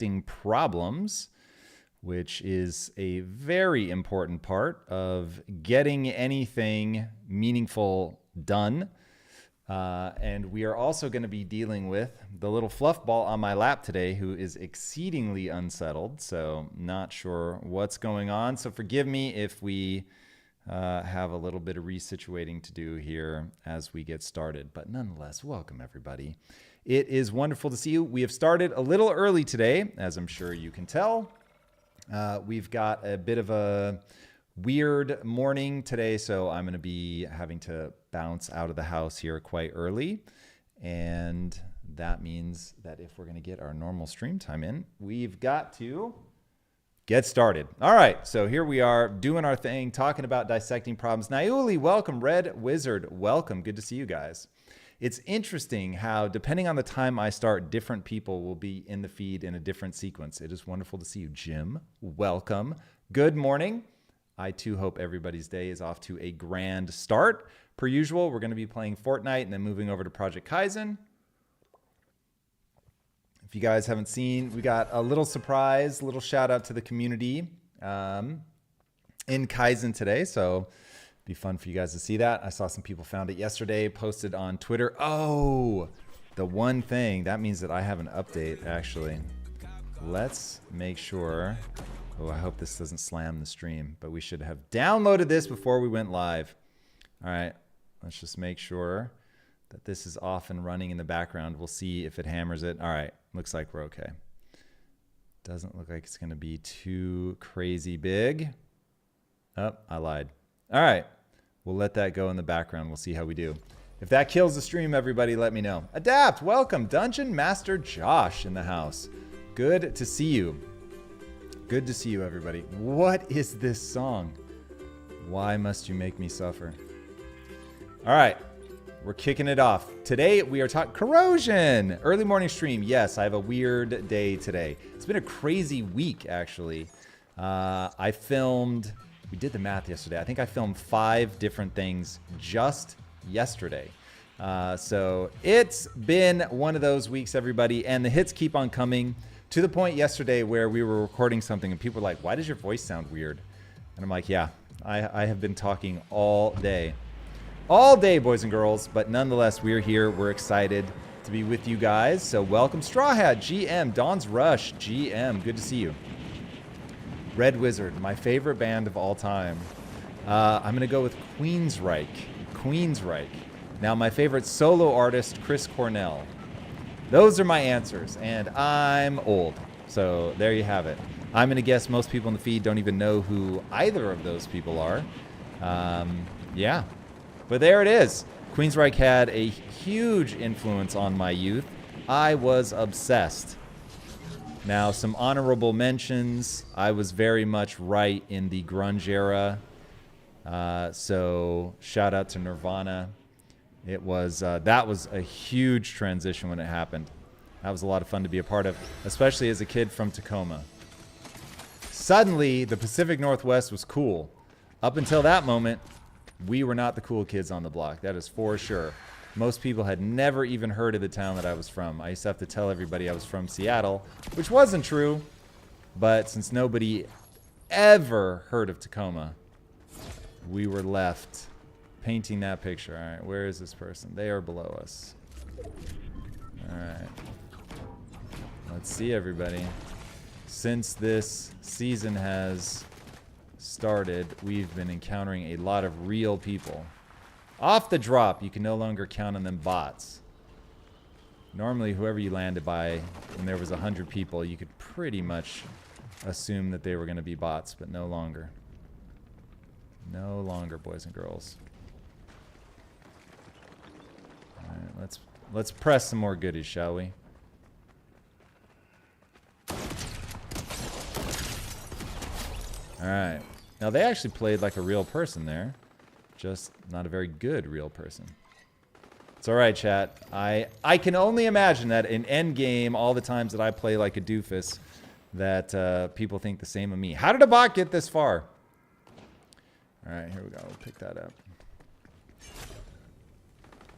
dissecting problems, which is a very important part of getting anything meaningful done. And we are also going to be dealing with the little fluff ball on my lap today, who is exceedingly unsettled. So not sure what's going on. So forgive me if we have a little bit of resituating to do here as we get started. But nonetheless, welcome everybody. It is wonderful to see you. We have started a little early today, as I'm sure you can tell. We've got a bit of a weird morning today, so I'm going to be having to bounce out of the house here quite early. And that means that if we're going to get our normal stream time in, we've got to get started. All right, so here we are doing our thing, talking about dissecting problems. Naiuli, welcome. Red Wizard, welcome. Good to see you guys. It's interesting how, depending on the time I start, different people will be in the feed in a different sequence. It is wonderful to see you. Jim, welcome. Good morning. I too hope everybody's day is off to a grand start. Per usual, we're going to be playing Fortnite and then moving over to Project Kyzen. If you guys haven't seen, we got a little surprise, little shout out to the community in Kyzen today. So it'd be fun for you guys to see that. I saw some people found it yesterday, posted on Twitter. Oh, the one thing, that means that I have an update actually. Let's make sure. Oh, I hope this doesn't slam the stream, but we should have downloaded this before we went live. All right, let's just make sure that this is off and running in the background. We'll see if it hammers it. All right, looks like we're okay. Doesn't look like it's going to be too crazy big. Oh, I lied. All right, we'll let that go in the background. We'll see how we do. If that kills the stream, everybody, let me know. Adapt, welcome. Dungeon Master Josh in the house. Good to see you. Good to see you, everybody. What is this song? Why must you make me suffer? All right, we're kicking it off. Today, we are talking corrosion. Early morning stream. Yes, I have a weird day today. It's been a crazy week, actually. I filmed, we did the math yesterday. I think I filmed 5 different things just yesterday. So it's been one of those weeks, everybody, and the hits keep on coming. To the point yesterday where we were recording something and people were like, why does your voice sound weird? And I'm like, yeah, I have been talking all day. All day, boys and girls. But nonetheless, we're here. We're excited to be with you guys. So welcome. Straw Hat, GM. Dawn's Rush, GM. Good to see you. Red Wizard, my favorite band of all time. I'm going to go with Queensryche. Queensryche. Now, my favorite solo artist, Chris Cornell. Those are my answers, and I'm old. So there you have it. I'm going to guess most people in the feed don't even know who either of those people are. Yeah, but there it is. Queensryche had a huge influence on my youth. I was obsessed. Now, some honorable mentions. I was very much right in the grunge era. So shout out to Nirvana. It was that was a huge transition when it happened. That was a lot of fun to be a part of, especially as a kid from Tacoma. Suddenly, the Pacific Northwest was cool. Up until that moment, we were not the cool kids on the block. That is for sure. Most people had never even heard of the town that I was from. I used to have to tell everybody I was from Seattle, which wasn't true. But since nobody ever heard of Tacoma, we were left painting that picture. All right, where is this person? They are below us. All right. Let's see, everybody. Since this season has started, we've been encountering a lot of real people. Off the drop, you can no longer count on them bots. Normally, whoever you landed by, when there was 100 people, you could pretty much assume that they were going to be bots, but no longer. No longer, boys and girls. All right, let's press some more goodies, shall we? All right. Now, they actually played like a real person there. Just not a very good real person. It's all right, chat. I can only imagine that in endgame, all the times that I play like a doofus, that people think the same of me. How did a bot get this far? All right, here we go. We'll pick that up.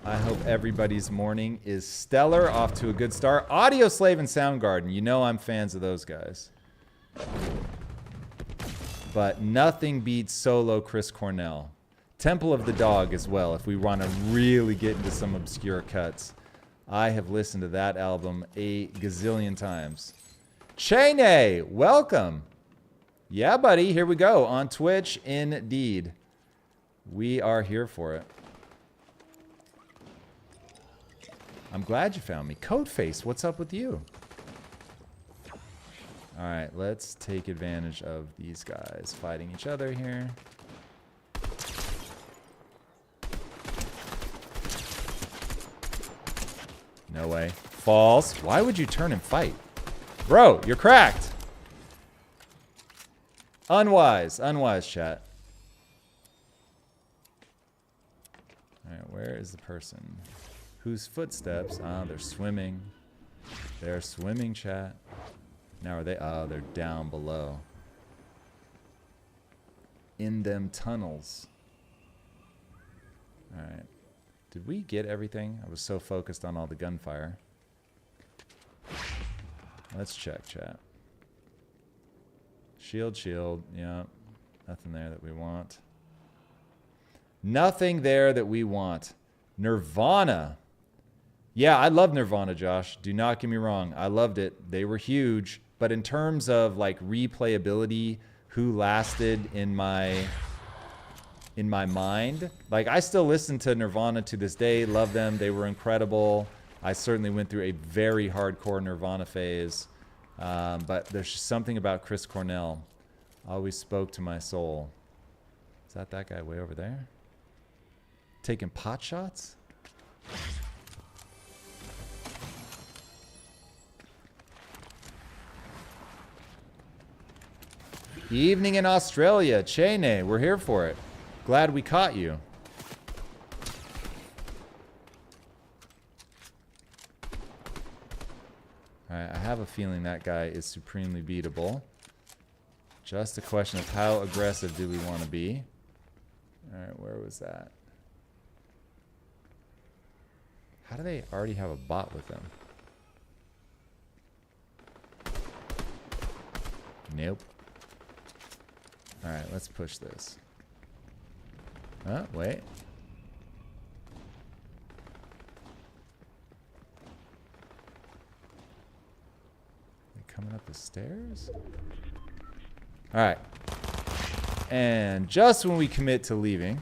I hope everybody's morning is stellar, off to a good start. Audio Slave and Soundgarden, you know I'm fans of those guys. But nothing beats solo Chris Cornell. Temple of the Dog as well, if we want to really get into some obscure cuts. I have listened to that album a gazillion times. Chene, welcome. Yeah, buddy, here we go. On Twitch, indeed. We are here for it. I'm glad you found me. Codeface, what's up with you? All right, let's take advantage of these guys fighting each other here. No way. False. Why would you turn and fight? Bro, you're cracked. Unwise. Unwise, chat. All right, where is the person? Whose footsteps? Ah, they're swimming. They're swimming, chat. Now are they? Oh, they're down below. In them tunnels. All right. Did we get everything? I was so focused on all the gunfire. Let's check, chat. Shield, shield. Yeah. Nothing there that we want. Nothing there that we want. Nirvana. Yeah, I love Nirvana, Josh. Do not get me wrong. I loved it. They were huge. But in terms of like replayability, who lasted in my mind, like I still listen to Nirvana to this day. Love them. They were incredible. I certainly went through a very hardcore Nirvana phase. But there's just something about Chris Cornell. Always spoke to my soul. Is that guy way over there? Taking pot shots? Evening in Australia. Chene, we're here for it. Glad we caught you. Alright, I have a feeling that guy is supremely beatable. Just a question of how aggressive do we want to be. Alright, where was that? How do they already have a bot with them? Nope. Alright, let's push this. Oh, wait. They coming up the stairs? Alright. And just when we commit to leaving,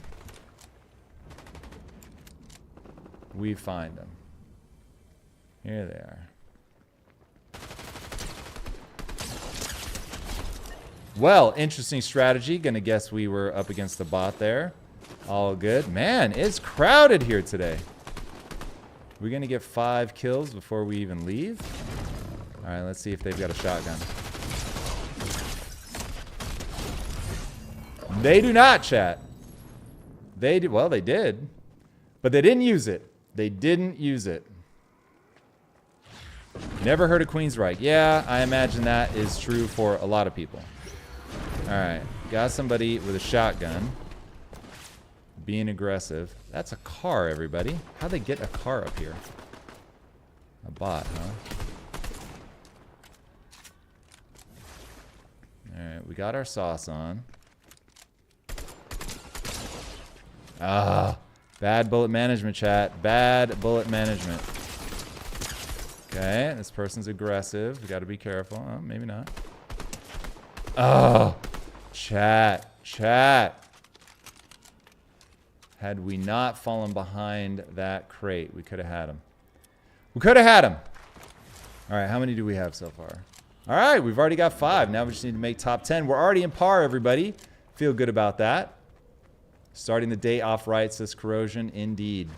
we find them. Here they are. Well, interesting strategy. Gonna guess we were up against the bot there. All good. Man, it's crowded here today. We're gonna get 5 kills before we even leave. All right, let's see if they've got a shotgun. They do not, chat. They did. Well, they did, but they didn't use it. They didn't use it. Never heard of Queensryche. Yeah, I imagine that is true for a lot of people. All right, got somebody with a shotgun being aggressive. That's a car, everybody. How'd they get a car up here? A bot, huh? All right, we got our sauce on. Ah, bad bullet management, chat. Bad bullet management. Okay, this person's aggressive. We got to be careful. Oh, maybe not. Oh, chat. Had we not fallen behind that crate, we could have had him. All right, how many do we have so far? All right, we've already got 5. Now we just need to make top 10. We're already in par, everybody. Feel good about that. Starting the day off right, says Corrosion. Indeed.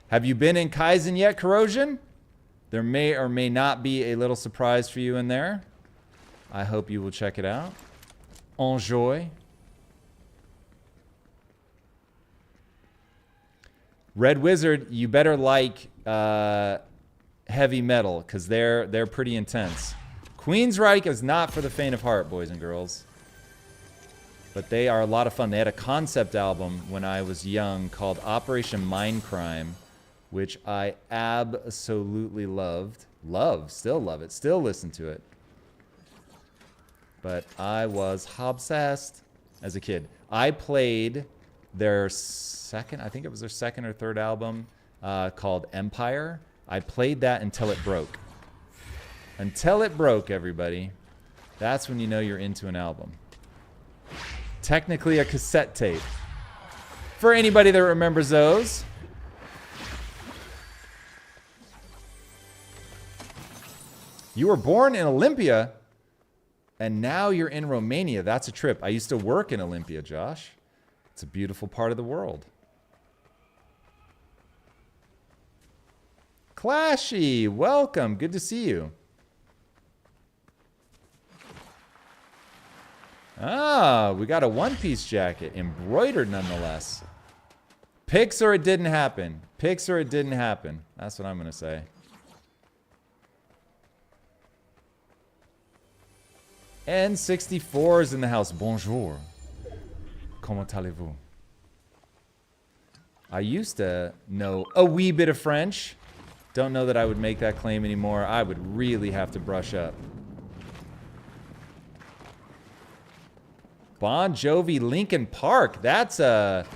Have you been in Kyzen yet, Corrosion? There may or may not be a little surprise for you in there. I hope you will check it out. Enjoy. Red Wizard, you better like heavy metal, because they're pretty intense. Queensryche is not for the faint of heart, boys and girls. But they are a lot of fun. They had a concept album when I was young called Operation Mindcrime, which I absolutely loved. Still love it. Still listen to it. But I was obsessed as a kid. I played their second, I think it was their second or third album called Empire. I played that until it broke. Until it broke, everybody. That's when you know you're into an album. Technically a cassette tape. For anybody that remembers those. You were born in Olympia, and now you're in Romania. That's a trip. I used to work in Olympia, Josh. It's a beautiful part of the world. Clashy, welcome. Good to see you. Ah, we got a one-piece jacket, embroidered nonetheless. Picks or it didn't happen. Picks or it didn't happen. That's what I'm going to say. N64 is in the house. Bonjour. Comment allez-vous? I used to know a wee bit of French. Don't know that I would make that claim anymore. I would really have to brush up. Bon Jovi, Linkin Park. That's a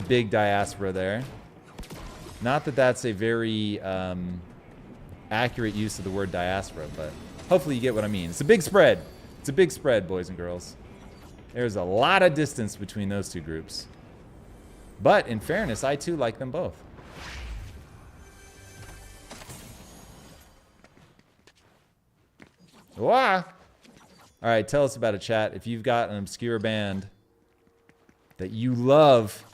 big diaspora there. Not that that's a very accurate use of the word diaspora, but hopefully you get what I mean. It's a big spread. It's a big spread, boys and girls. There's a lot of distance between those two groups. But in fairness, I too like them both. Wah! All right, tell us about it, chat. If you've got an obscure band that you love,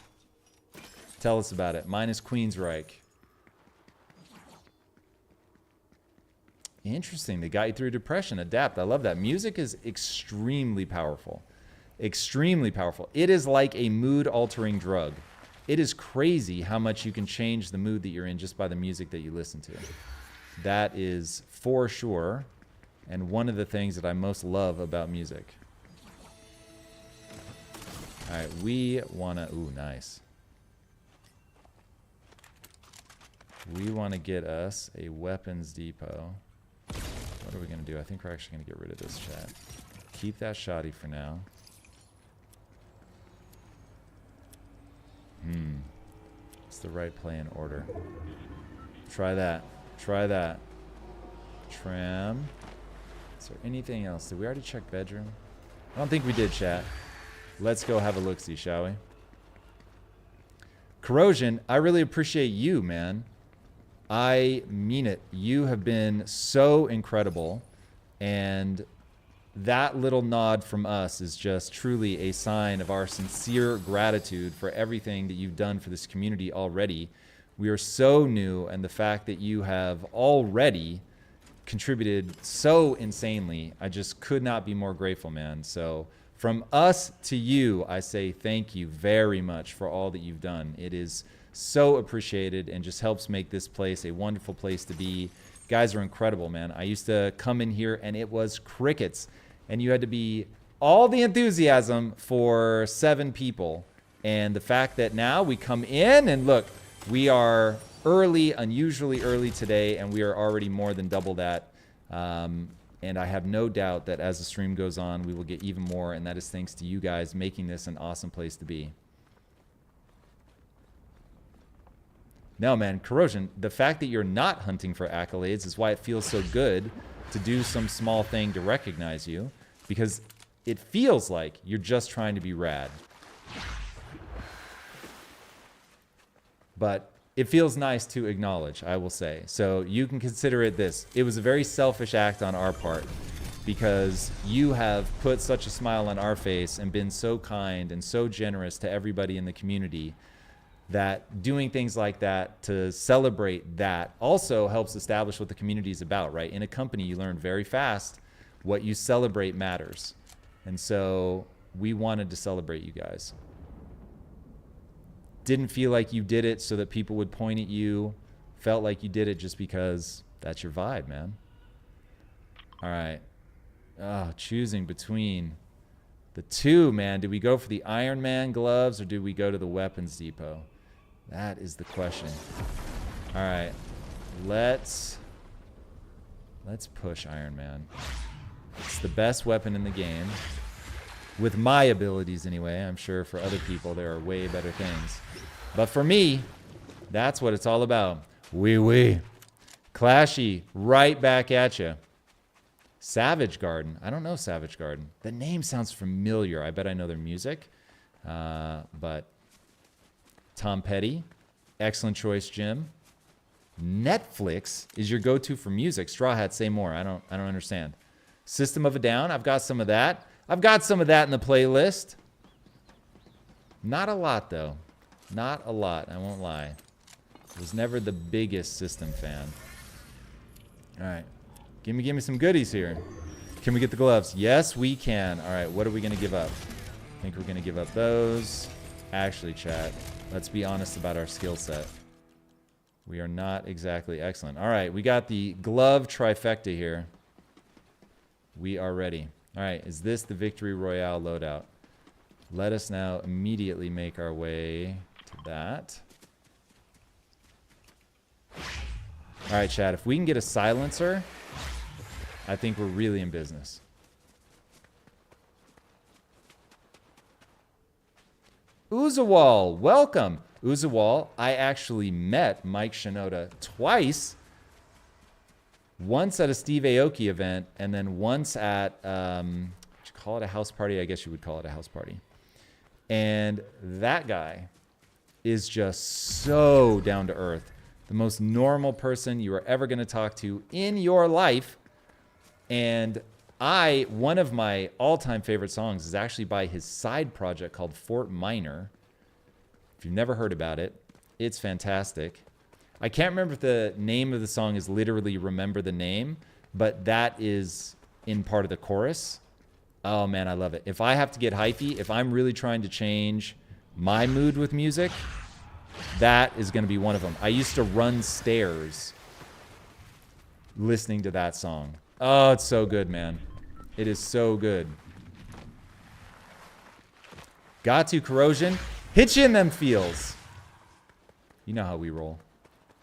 tell us about it. Mine is Queensryche. Interesting. They got you through depression. Adapt. I love that. Music is extremely powerful. Extremely powerful. It is like a mood-altering drug. It is crazy how much you can change the mood that you're in just by the music that you listen to. That is for sure. And one of the things that I most love about music. All right, we want to... Ooh, nice. We want to get us a weapons depot. What are we going to do? I think we're actually going to get rid of this chat. Keep that shoddy for now. It's the right play in order. Try that. Try that. Tram. Is there anything else? Did we already check bedroom? I don't think we did, chat. Let's go have a look-see, shall we? Corrosion, I really appreciate you, man. I mean it. You have been so incredible. And that little nod from us is just truly a sign of our sincere gratitude for everything that you've done for this community already. We are so new, and the fact that you have already contributed so insanely, I just could not be more grateful, man. So from us to you, I say thank you very much for all that you've done. It is so appreciated and just helps make this place a wonderful place to be. You guys are incredible, man. I used to come in here and it was crickets, and you had to be all the enthusiasm for 7 people. And the fact that now we come in and look, we are early, unusually early today, and we are already more than double that. And I have no doubt that as the stream goes on, we will get even more, and that is thanks to you guys making this an awesome place to be. No, man, Corrosion, the fact that you're not hunting for accolades is why it feels so good to do some small thing to recognize you, because it feels like you're just trying to be rad. But it feels nice to acknowledge, I will say. So you can consider it this. It was a very selfish act on our part, because you have put such a smile on our face and been so kind and so generous to everybody in the community, that doing things like that to celebrate that also helps establish what the community is about, right? In a company, you learn very fast what you celebrate matters. And so we wanted to celebrate you guys. Didn't feel like you did it so that people would point at you. Felt like you did it just because that's your vibe, man. All right. Choosing between The 2, man. Did we go for the Iron Man gloves or did we go to the weapons depot? That is the question. All right. Let's push Iron Man. It's the best weapon in the game. With my abilities anyway. I'm sure for other people there are way better things. But for me, that's what it's all about. Wee. Clashy, right back at you. Savage Garden. I don't know Savage Garden. The name sounds familiar. I bet I know their music. But Tom Petty. Excellent choice, Jim. Netflix is your go-to for music. Straw Hat, say more. I don't understand. System of a Down. I've got some of that. I've got some of that in the playlist. Not a lot, though. Not a lot. I won't lie. Was never the biggest System fan. All right. Give me some goodies here. Can we get the gloves? Yes, we can. All right. What are we going to give up? I think we're going to give up those. Actually, chat, let's be honest about our skill set. We are not exactly excellent. All right. We got the glove trifecta here. We are ready. All right. Is this the Victory Royale loadout? Let us now immediately make our way to that. All right, chat. If we can get a silencer, I think we're really in business. Uzawal, welcome. Uzawal, I actually met Mike Shinoda twice. Once at a Steve Aoki event, and then once at, would you call it a house party? I guess you would call it a house party. And that guy is just so down to earth. The most normal person you are ever going to talk to in your life. And one of my all-time favorite songs is actually by his side project called Fort Minor. If you've never heard about it, it's fantastic. I can't remember if the name of the song is literally Remember the Name, but that is in part of the chorus. Oh man, I love it. If I have to get hypey, if I'm really trying to change my mood with music, that is going to be one of them. I used to run stairs listening to that song. Oh, it's so good, man. It is so good. Got to Corrosion. Hit you in them feels. You know how we roll.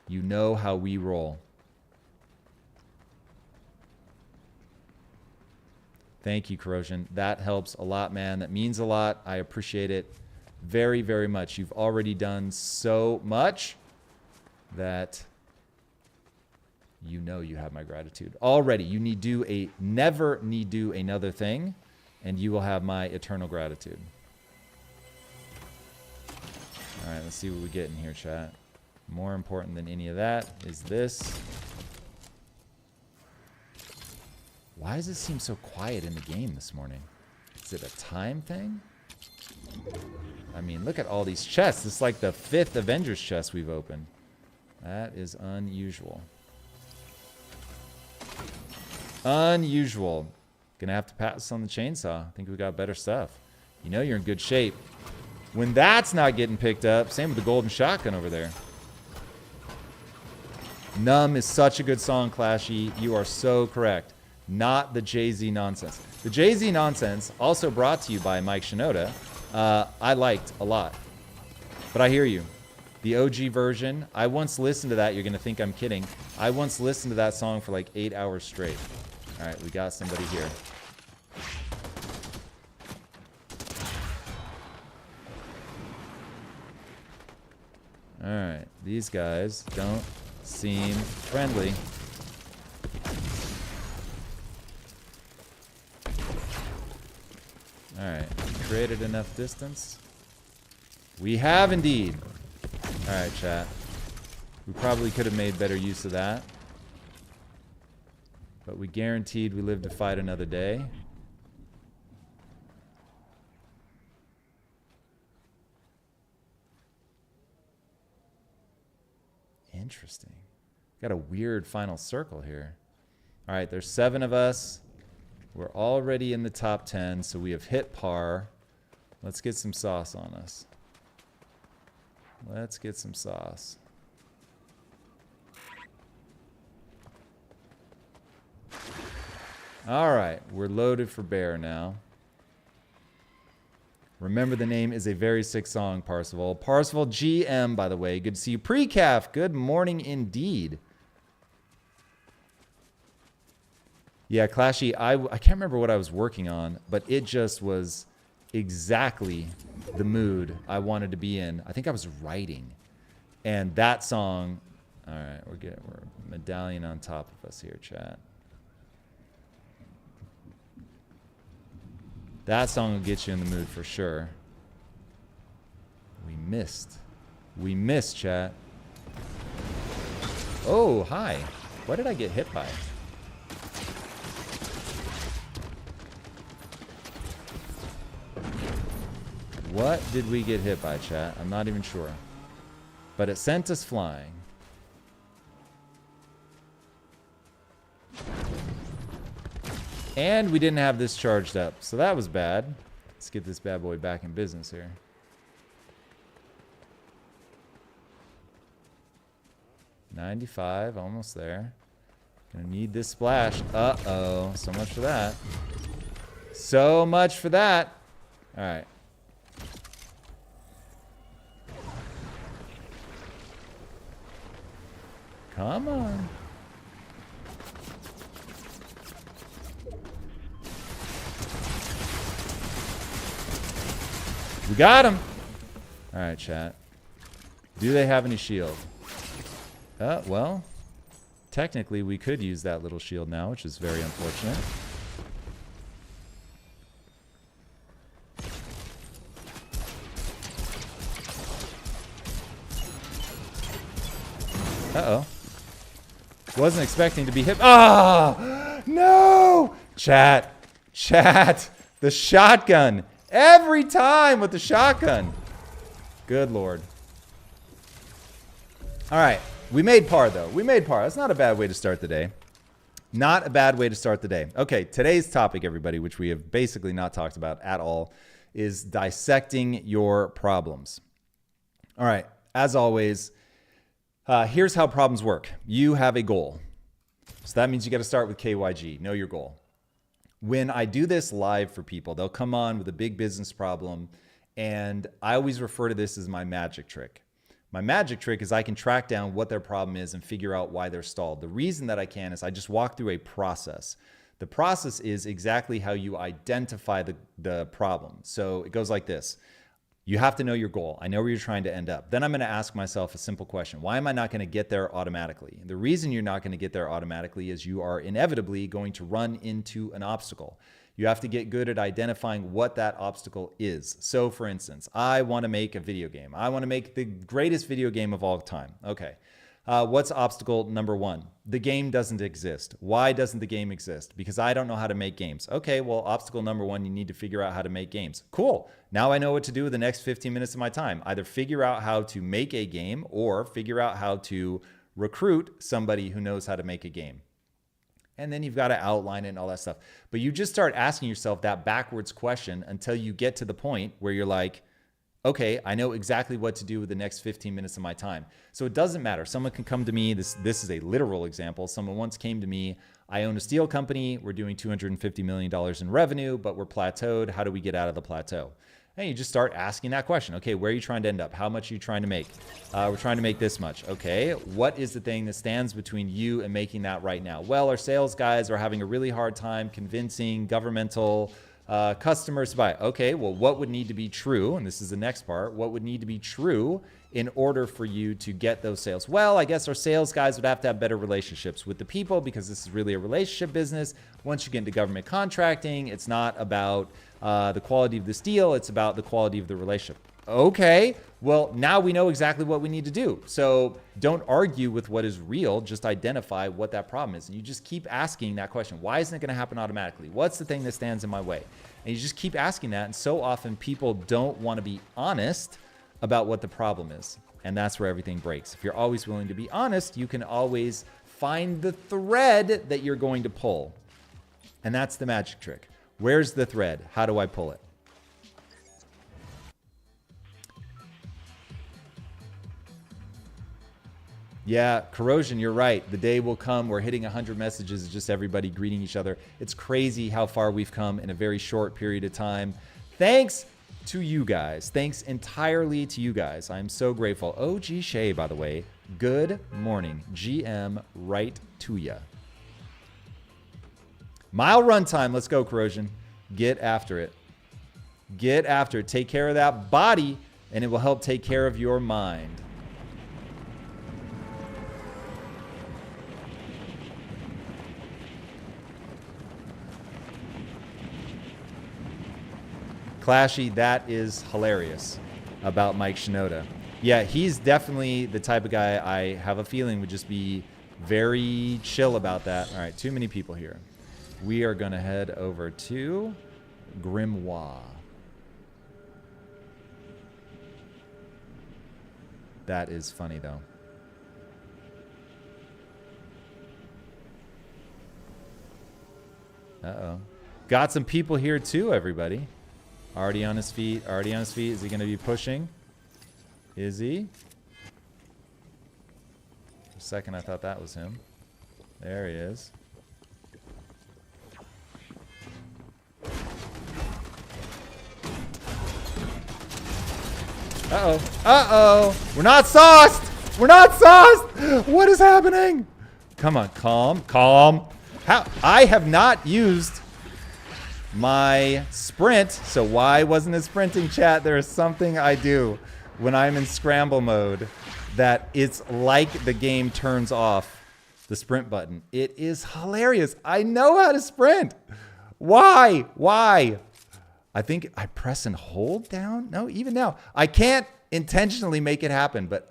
You know how we roll. Thank you, Corrosion. That helps a lot, man. That means a lot. I appreciate it very, very much. You've already done so much that you know you have my gratitude. Already, you never need do another thing, and you will have my eternal gratitude. All right, let's see what we get in here, chat. More important than any of that is this. Why does it seem so quiet in the game this morning? Is it a time thing? I mean, look at all these chests. It's like the 5th Avengers chest we've opened. That is unusual. Unusual. Gonna have to pass on the chainsaw. I think we got better stuff. You know you're in good shape. When that's not getting picked up, same with the golden shotgun over there. Numb is such a good song, Clashy. You are so correct. Not the Jay-Z nonsense. The Jay-Z nonsense, also brought to you by Mike Shinoda, I liked a lot. But I hear you. The OG version, I once listened to that. You're going to think I'm kidding. I once listened to that song for like 8 hours straight. All right, we got somebody here. All right, these guys don't seem friendly. All right, created enough distance. We have indeed. All right, chat. We probably could have made better use of that. But we guaranteed we live to fight another day. Interesting. Got a weird final circle here. All right, there's 7 of us. We're already in the top 10, so we have hit par. Let's get some sauce on us. Let's get some sauce. All right, we're loaded for bear now. Remember the name is a very sick song, Parsival. Parsival GM, by the way. Good to see you. Precaf, good morning indeed. Yeah, Clashy, I can't remember what I was working on, but it just was exactly the mood I wanted to be in. I think I was writing. And that song, all right, we're medallion on top of us here, chat. That song will get you in the mood for sure. We missed. We missed, chat. Oh, hi. What did I get hit by? What did we get hit by, chat? I'm not even sure. But it sent us flying. And we didn't have this charged up, so that was bad. Let's get this bad boy back in business here. $95, almost there. Gonna need this splash. Uh-oh, so much for that. So much for that. All right. Come on. We got him. All right, chat. Do they have any shield? Well, technically we could use that little shield now, which is very unfortunate. Uh-oh. Wasn't expecting to be hit. Ah! No! Chat. Chat. The shotgun. Every time with the shotgun. Good Lord. All right. We made par, though. We made par. That's not a bad way to start the day. Not a bad way to start the day. Okay, today's topic, everybody, which we have basically not talked about at all, is dissecting your problems. All right. As always, here's how problems work. You have a goal. So that means you got to start with KYG. Know your goal. When I do this live for people, they'll come on with a big business problem, and I always refer to this as my magic trick. My magic trick is I can track down what their problem is and figure out why they're stalled. The reason that I can is I just walk through a process. The process is exactly how you identify the problem. So it goes like this. You have to know your goal. I know where you're trying to end up. Then I'm going to ask myself a simple question. Why am I not going to get there automatically? The reason you're not going to get there automatically is you are inevitably going to run into an obstacle. You have to get good at identifying what that obstacle is. So for instance, I want to make a video game. I want to make the greatest video game of all time. Okay. What's obstacle number one? The game doesn't exist. Why doesn't the game exist? Because I don't know how to make games. Okay, well, obstacle number one, you need to figure out how to make games. Cool. Now I know what to do with the next 15 minutes of my time. Either figure out how to make a game or figure out how to recruit somebody who knows how to make a game. And then you've got to outline it and all that stuff. But you just start asking yourself that backwards question until you get to the point where you're like, okay, I know exactly what to do with the next 15 minutes of my time. So it doesn't matter. Someone can come to me. This is a literal example. Someone once came to me. I own a steel company. We're doing $250 million in revenue, but we're plateaued. How do we get out of the plateau? And you just start asking that question. Okay, where are you trying to end up? How much are you trying to make? We're trying to make this much. Okay, what is the thing that stands between you and making that right now? Well, our sales guys are having a really hard time convincing governmental customers to buy. Okay, well, what would need to be true? And this is the next part. What would need to be true in order for you to get those sales? Well, I guess our sales guys would have to have better relationships with the people because this is really a relationship business. Once you get into government contracting, it's not about the quality of this deal. It's about the quality of the relationship. Okay, well, now we know exactly what we need to do. So don't argue with what is real. Just identify what that problem is. And you just keep asking that question. Why isn't it going to happen automatically? What's the thing that stands in my way? And you just keep asking that. And so often people don't want to be honest about what the problem is. And that's where everything breaks. If you're always willing to be honest, you can always find the thread that you're going to pull. And that's the magic trick. Where's the thread? How do I pull it? Yeah, Corrosion, you're right. The day will come where hitting 100 messages is just everybody greeting each other. It's crazy how far we've come in a very short period of time. Thanks, to you guys. Thanks entirely to you guys. I'm so grateful. OG Shay, by the way, good morning. GM, right to ya. Mile run time. Let's go, Corrosion. Get after it. Get after it. Take care of that body, and it will help take care of your mind. Clashy, that is hilarious about Mike Shinoda. Yeah, he's definitely the type of guy I have a feeling would just be very chill about that. All right, too many people here. We are going to head over to Grimoire. That is funny, though. Uh-oh. Got some people here, too, everybody. Already on his feet. Already on his feet. Is he going to be pushing? Is he? For a second, I thought that was him. There he is. Uh-oh. Uh-oh. We're not sauced. We're not sauced. What is happening? Come on. Calm. Calm. How? I have not used my sprint, so why wasn't it sprinting, chat? There is something I do when I'm in scramble mode that it's like the game turns off the sprint button. It is hilarious. I know how to sprint. Why? Why? I think I press and hold down. No, even now. I can't intentionally make it happen, but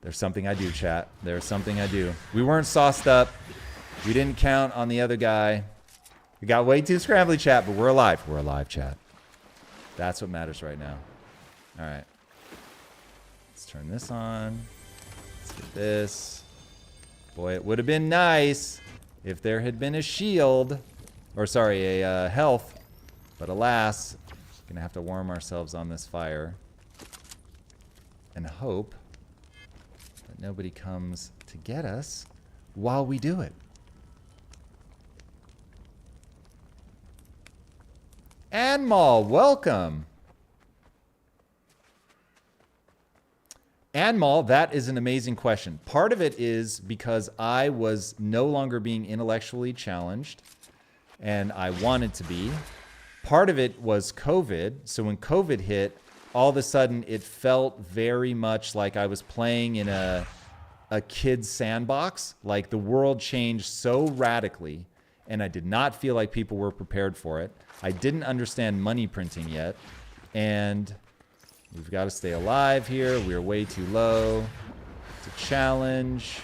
there's something I do, chat. There's something I do. We weren't sauced up. We didn't count on the other guy. We got way too scrambly, chat, but we're alive. We're alive, chat. That's what matters right now. All right. Let's turn this on. Let's get this. Boy, it would have been nice if there had been a shield. Or, sorry, a health. But alas, we're going to have to warm ourselves on this fire. And hope that nobody comes to get us while we do it. Anmal, welcome. Anmal, that is an amazing question. Part of it is because I was no longer being intellectually challenged, and I wanted to be. Part of it was COVID. So when COVID hit, all of a sudden it felt very much like I was playing in a kid's sandbox. Like the world changed so radically, and I did not feel like people were prepared for it. I didn't understand money printing yet, and we've got to stay alive here. We're way too low. It's a challenge.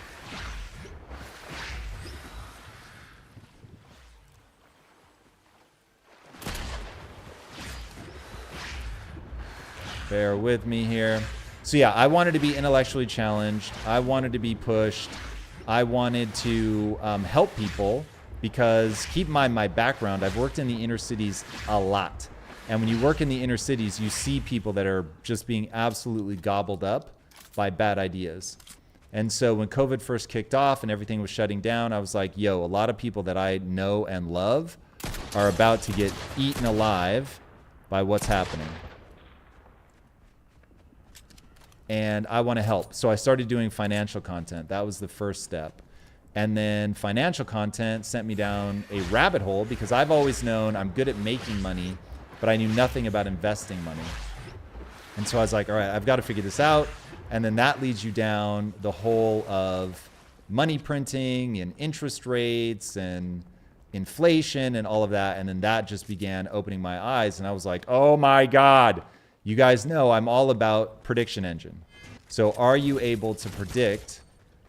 Bear with me here. So yeah, I wanted to be intellectually challenged. I wanted to be pushed. I wanted to help people. Because keep in mind my background, I've worked in the inner cities a lot. And when you work in the inner cities, you see people that are just being absolutely gobbled up by bad ideas. And so when COVID first kicked off and everything was shutting down, I was like, yo, a lot of people that I know and love are about to get eaten alive by what's happening. And I want to help. So I started doing financial content. That was the first step. And then financial content sent me down a rabbit hole because I've always known I'm good at making money, but I knew nothing about investing money. And so I was like, all right, I've got to figure this out. And then that leads you down the whole of money printing and interest rates and inflation and all of that. And then that just began opening my eyes. And I was like, oh my God, you guys know I'm all about prediction engine. So are you able to predict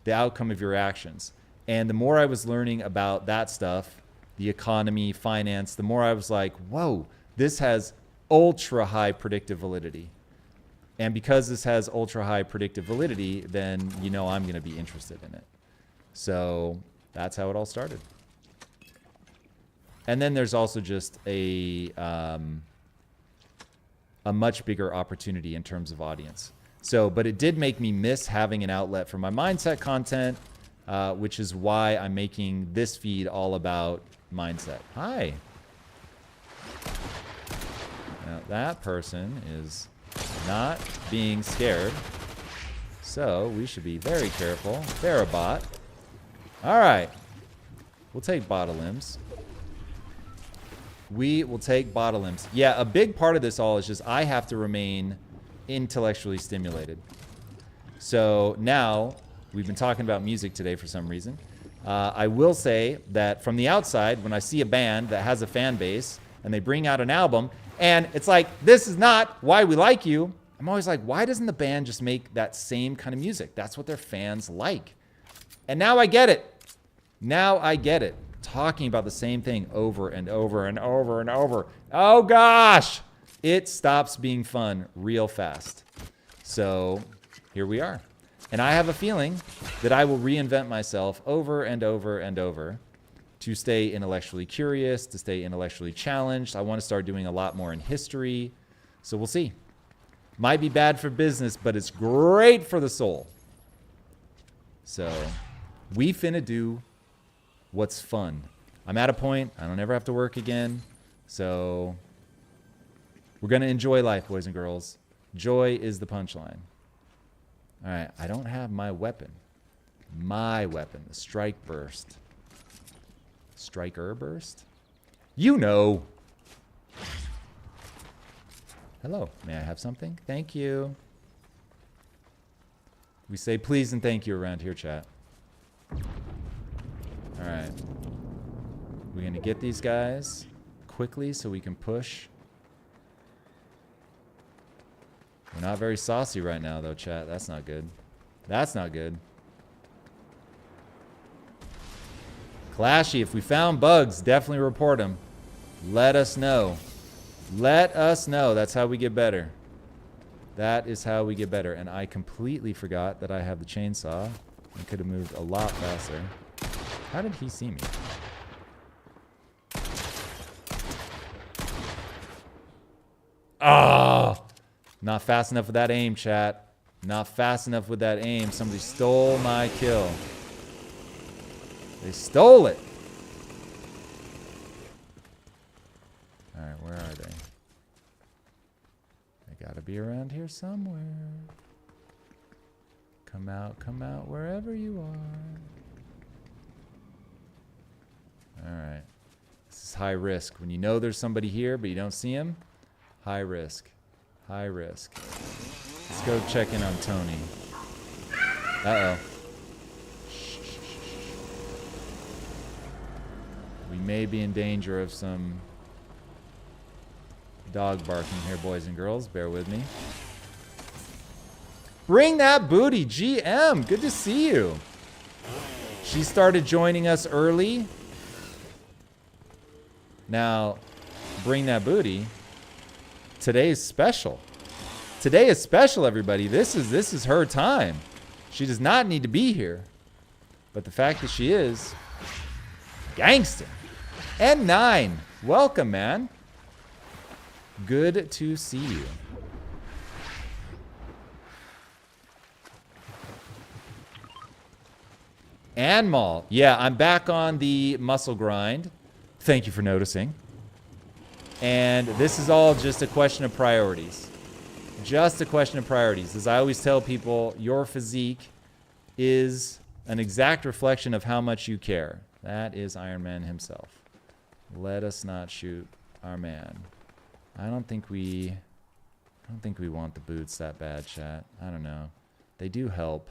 the outcome of your actions? And the more I was learning about that stuff, the economy, finance, the more I was like, whoa, this has ultra high predictive validity. And because this has ultra high predictive validity, then you know I'm going to be interested in it. So that's how it all started. And then there's also just a much bigger opportunity in terms of audience. So, but it did make me miss having an outlet for my mindset content, which is why I'm making this feed all about mindset. Hi. Now, that person is not being scared. So, we should be very careful. They're a bot. All right. We'll take bottle limbs. We will take bottle limbs. Yeah, a big part of this all is just I have to remain intellectually stimulated. So now, we've been talking about music today for some reason. I will say that from the outside, when I see a band that has a fan base and they bring out an album and it's like, this is not Why We Like You, I'm always like, why doesn't the band just make that same kind of music? That's what their fans like. And now I get it. Now I get it. Talking about the same thing over and over and over and over. Oh gosh! It stops being fun real fast. So here we are. And I have a feeling that I will reinvent myself over and over and over to stay intellectually curious, to stay intellectually challenged. I want to start doing a lot more in history. So we'll see. Might be bad for business, but it's great for the soul. So we finna do what's fun. I'm at a point, I don't ever have to work again. So we're gonna enjoy life, boys and girls. Joy is the punchline. All right, I don't have my weapon. My weapon, the strike burst. Striker burst? You know. Hello, may I have something? Thank you. We say please and thank you around here, chat. All right. We're gonna get these guys quickly so we can push. We're not very saucy right now, though, chat. That's not good. That's not good. Clashy, if we found bugs, definitely report them. Let us know. Let us know. That's how we get better. That is how we get better. And I completely forgot that I have the chainsaw. I could have moved a lot faster. How did he see me? Oh! Not fast enough with that aim, chat. Not fast enough with that aim. Somebody stole my kill. They stole it. Alright, where are they? They gotta be around here somewhere. Come out wherever you are. Alright. This is high risk. When you know there's somebody here, but you don't see him, high risk. High risk. Let's go check in on Tony. Uh-oh. We may be in danger of some dog barking here, boys and girls. Bear with me. Bring that booty, GM. Good to see you. She started joining us early. Now, bring that booty. Today is special. Today is special, everybody. This is her time. She does not need to be here. But the fact that she is, gangsta. N9, welcome, man. Good to see you. Anmal, yeah, I'm back on the muscle grind. Thank you for noticing. And this is all just a question of priorities. Just a question of priorities. As I always tell people, your physique is an exact reflection of how much you care. That is Iron Man himself. Let us not shoot our man. I don't think we want the boots that bad, chat. I don't know. They do help.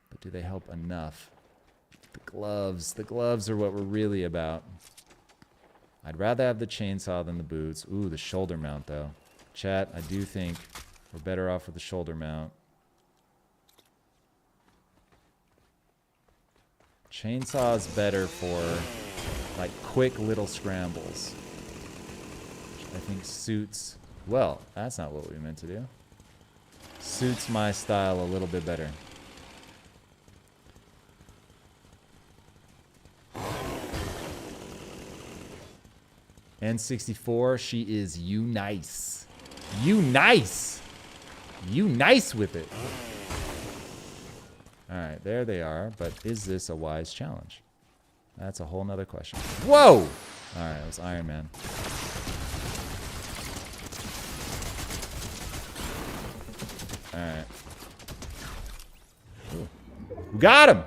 But do they help enough? The gloves are what we're really about. I'd rather have the chainsaw than the boots. Ooh, the shoulder mount, though. Chat, I do think we're better off with the shoulder mount. Chainsaw's better for, like, quick little scrambles. Which I think suits... Well, that's not what we meant to do. Suits my style a little bit better. N64, she is you nice. You nice. You nice with it. All right, there they are. But is this a wise challenge? That's a whole nother question. Whoa! All right, it was Iron Man. All right. Ooh. Got him!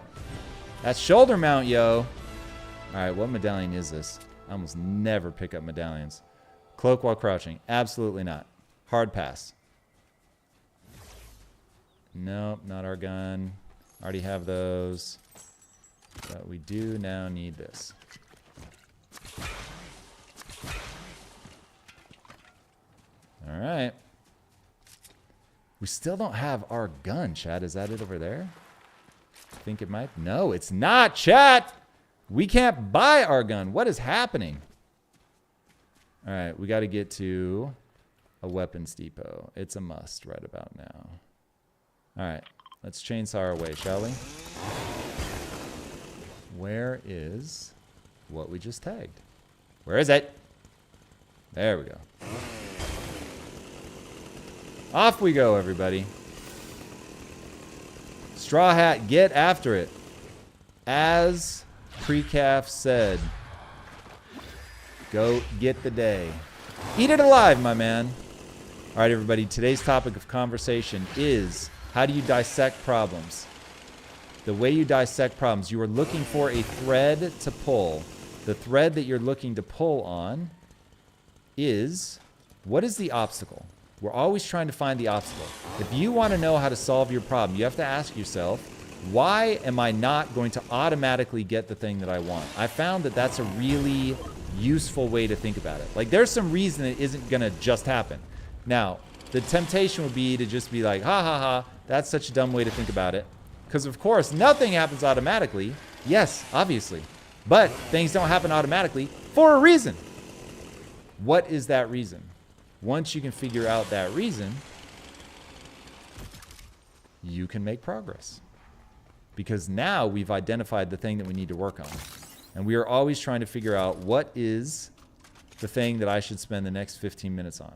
That's shoulder mount, yo. All right, what medallion is this? I almost never pick up medallions. Cloak while crouching. Absolutely not. Hard pass. Nope, not our gun. Already have those. But we do now need this. All right. We still don't have our gun, chat. Is that it over there? I think it might. No, it's not, chat. We can't buy our gun. What is happening? All right, we got to get to a weapons depot. It's a must right about now. All right, let's chainsaw our way, shall we? Where is what we just tagged? Where is it? There we go. Off we go, everybody. Straw Hat, get after it. As Precaf said, go get the day. Eat it alive, my man. All right, everybody, today's topic of conversation is how do you dissect problems? The way you dissect problems, you are looking for a thread to pull. The thread that you're looking to pull on is, what is the obstacle? We're always trying to find the obstacle. If you want to know how to solve your problem, you have to ask yourself, why am I not going to automatically get the thing that I want? I found that that's a really useful way to think about it. Like, there's some reason it isn't going to just happen. Now, the temptation would be to just be like, ha ha ha, that's such a dumb way to think about it. Because, of course, nothing happens automatically. Yes, obviously. But things don't happen automatically for a reason. What is that reason? Once you can figure out that reason, you can make progress. Because now we've identified the thing that we need to work on. And we are always trying to figure out what is the thing that I should spend the next 15 minutes on.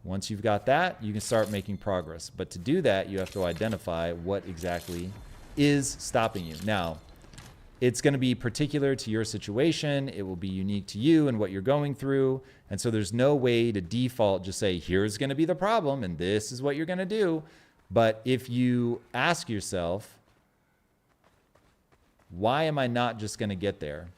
Once you've got that, you can start making progress. But to do that, you have to identify what exactly is stopping you. Now, it's going to be particular to your situation. It will be unique to you and what you're going through. And so there's no way to default just say, here's going to be the problem and this is what you're going to do. But if you ask yourself, why am I not just going to get there?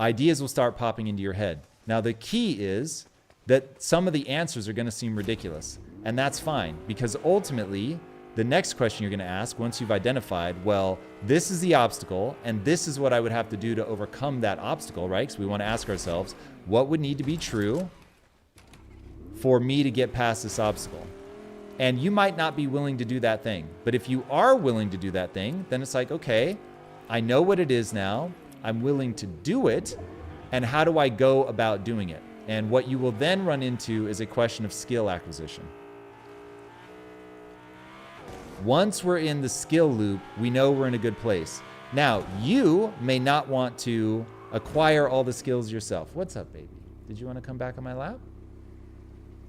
Ideas will start popping into your head. Now, the key is that some of the answers are going to seem ridiculous. And that's fine, because ultimately, the next question you're going to ask, once you've identified, well, this is the obstacle, and this is what I would have to do to overcome that obstacle, right? Because we want to ask ourselves, what would need to be true for me to get past this obstacle? And you might not be willing to do that thing. But if you are willing to do that thing, then it's like, okay, I know what it is now. I'm willing to do it. And how do I go about doing it? And what you will then run into is a question of skill acquisition. Once we're in the skill loop, we know we're in a good place. Now, you may not want to acquire all the skills yourself. What's up, baby? Did you want to come back on my lap?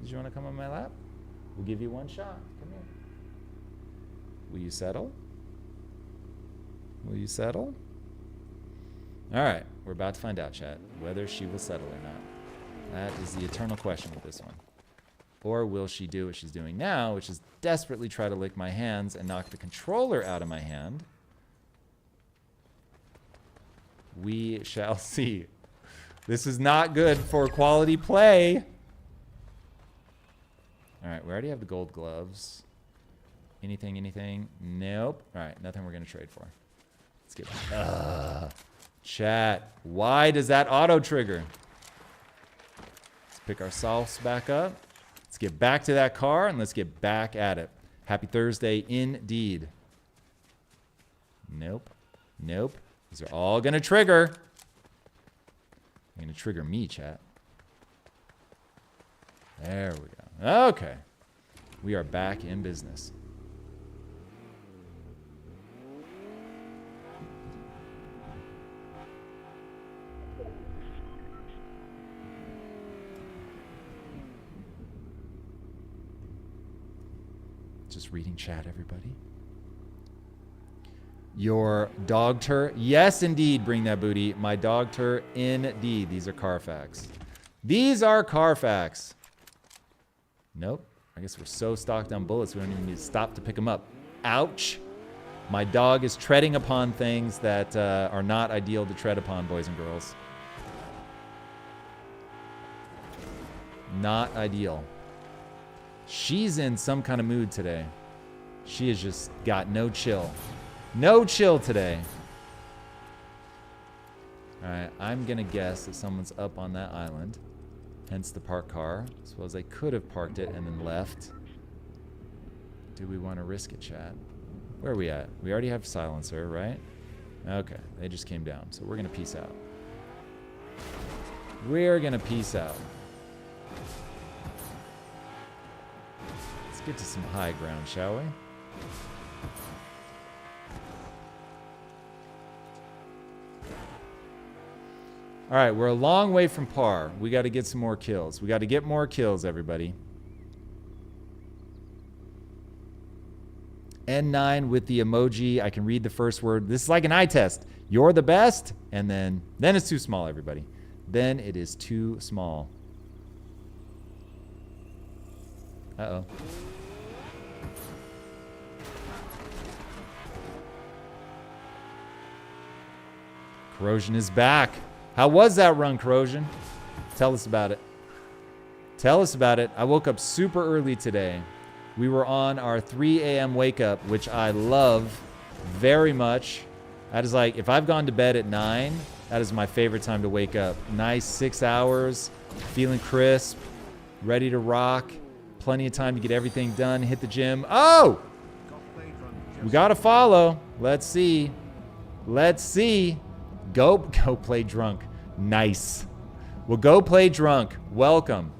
Did you want to come on my lap? We'll give you one shot. Come here. Will you settle? Will you settle? All right. We're about to find out, chat, whether she will settle or not. That is the eternal question with this one. Or will she do what she's doing now, which is desperately try to lick my hands and knock the controller out of my hand? We shall see. This is not good for quality play. All right, we already have the gold gloves. Anything? Nope. All right, nothing we're going to trade for. Let's get... Chat, why does that auto trigger? Let's pick ourselves back up. Let's get back to that car and let's get back at it. Happy Thursday indeed. Nope. These are all going to trigger. They're going to trigger me, chat. There we go. Okay. We are back in business. Just reading chat, everybody. Your dog tur. Yes, indeed, bring that booty. My dog tur, indeed. These are Carfax. These are Carfax. Nope. I guess we're so stocked on bullets, we don't even need to stop to pick them up. Ouch. My dog is treading upon things that are not ideal to tread upon, boys and girls. Not ideal. She's in some kind of mood today. She has just got no chill. No chill today. All right, I'm going to guess that someone's up on that island. Hence the parked car. I suppose they could have parked it and then left. Do we want to risk it, chat? Where are we at? We already have silencer, right? Okay, they just came down. So we're going to peace out. We're going to peace out. Let's get to some high ground, shall we? All right, we're a long way from par. We got to get some more kills. We got to get more kills, everybody. N9 with the emoji. I can read the first word. This is like an eye test. You're the best. And then it's too small, everybody. Then it is too small. Uh-oh. Corrosion is back. How was that run, Corrosion? Tell us about it. Tell us about it. I woke up super early today. We were on our 3 a.m. wake up, which I love very much. That is like, if I've gone to bed at 9, that is my favorite time to wake up. Nice 6 hours, feeling crisp, ready to rock. Plenty of time to get everything done, hit the gym. Oh! We got to follow. Let's see. Let's see. Go play drunk. Nice. Well, go play drunk. Welcome.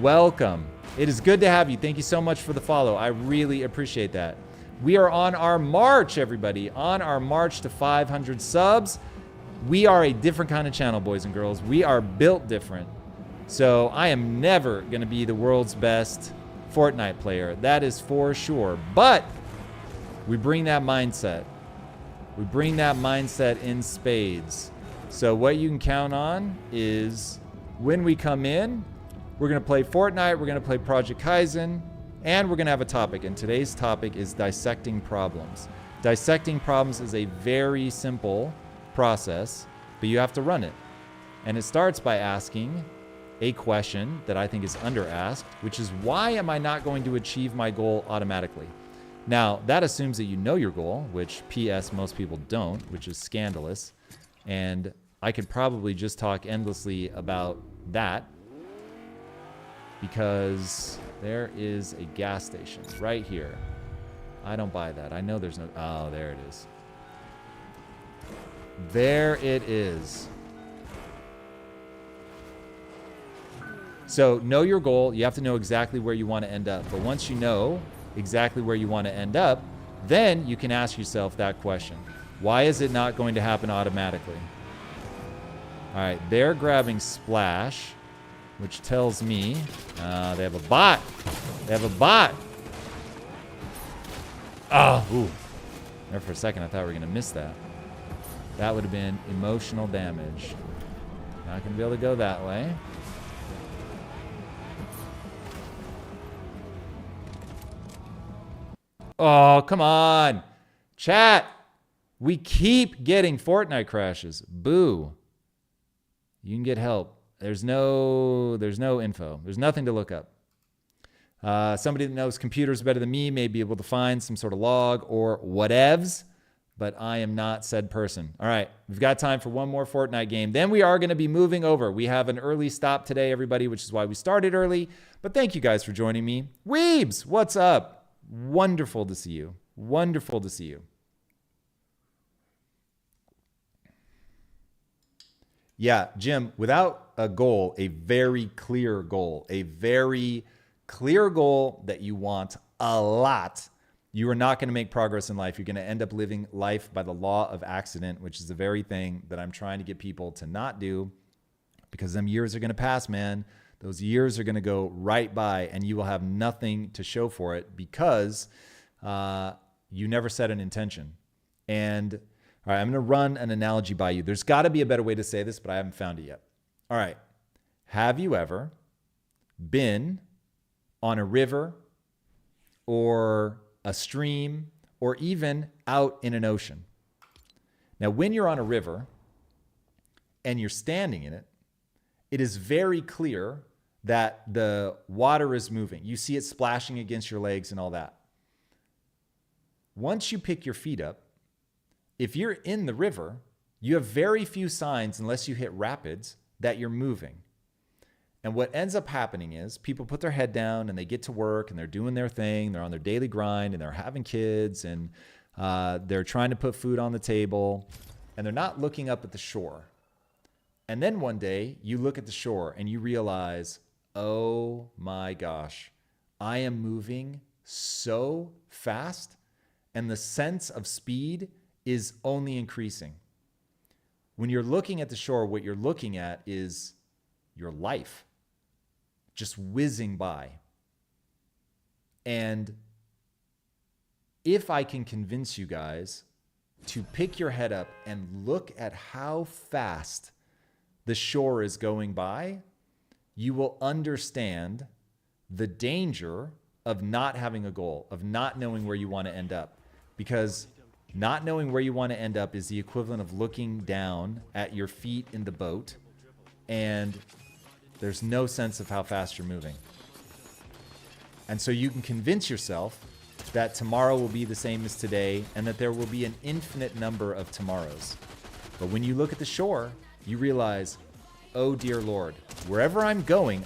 Welcome. It is good to have you. Thank you so much for the follow. I really appreciate that. We are on our march, everybody. On our march to 500 subs. We are a different kind of channel, boys and girls. We are built different. So I am never going to be the world's best Fortnite player. That is for sure. But we bring that mindset. We bring that mindset in spades. So what you can count on is when we come in, we're going to play Fortnite, we're going to play Project Kyzen, and we're going to have a topic. And today's topic is dissecting problems. Dissecting problems is a very simple process, but you have to run it. And it starts by asking a question that I think is under-asked, which is, why am I not going to achieve my goal automatically? Now, that assumes that you know your goal, which P.S. most people don't, which is scandalous. And I could probably just talk endlessly about that because there is a gas station right here. I don't buy that. I know there's no... Oh, there it is. There it is. So know your goal. You have to know exactly where you want to end up. But once you know exactly where you want to end up, then you can ask yourself that question. Why is it not going to happen automatically? All right, they're grabbing Splash, which tells me they have a bot. They have a bot. Oh, ooh. There for a second, I thought we were going to miss that. That would have been emotional damage. Not going to be able to go that way. Oh, come on. Chat. We keep getting Fortnite crashes. Boo. You can get help. There's no info. There's nothing to look up. Somebody that knows computers better than me may be able to find some sort of log or whatevs, but I am not said person. All right, we've got time for one more Fortnite game. Then we are going to be moving over. We have an early stop today, everybody, which is why we started early. But thank you guys for joining me. Weebs, what's up? Wonderful to see you. Wonderful to see you. Yeah, Jim, without a goal, a very clear goal that you want a lot, you are not going to make progress in life. You're going to end up living life by the law of accident, which is the very thing that I'm trying to get people to not do, because them years are going to pass, man. Those years are going to go right by, and you will have nothing to show for it because you never set an intention. And all right, I'm going to run an analogy by you. There's got to be a better way to say this, but I haven't found it yet. All right. Have you ever been on a river or a stream or even out in an ocean. Now, when you're on a river and you're standing in it, it is very clear that the water is moving. You see it splashing against your legs and all that. Once you pick your feet up, if you're in the river, you have very few signs, unless you hit rapids, that you're moving. And what ends up happening is people put their head down and they get to work and they're doing their thing. They're on their daily grind and they're having kids and they're trying to put food on the table and they're not looking up at the shore. And then one day you look at the shore and you realize, oh my gosh, I am moving so fast and the sense of speed is only increasing. When you're looking at the shore, what you're looking at is your life just whizzing by. And if I can convince you guys to pick your head up and look at how fast the shore is going by, you will understand the danger of not having a goal, of not knowing where you want to end up. Because not knowing where you want to end up is the equivalent of looking down at your feet in the boat and there's no sense of how fast you're moving. And so you can convince yourself that tomorrow will be the same as today and that there will be an infinite number of tomorrows. But when you look at the shore, you realize, oh dear Lord, wherever I'm going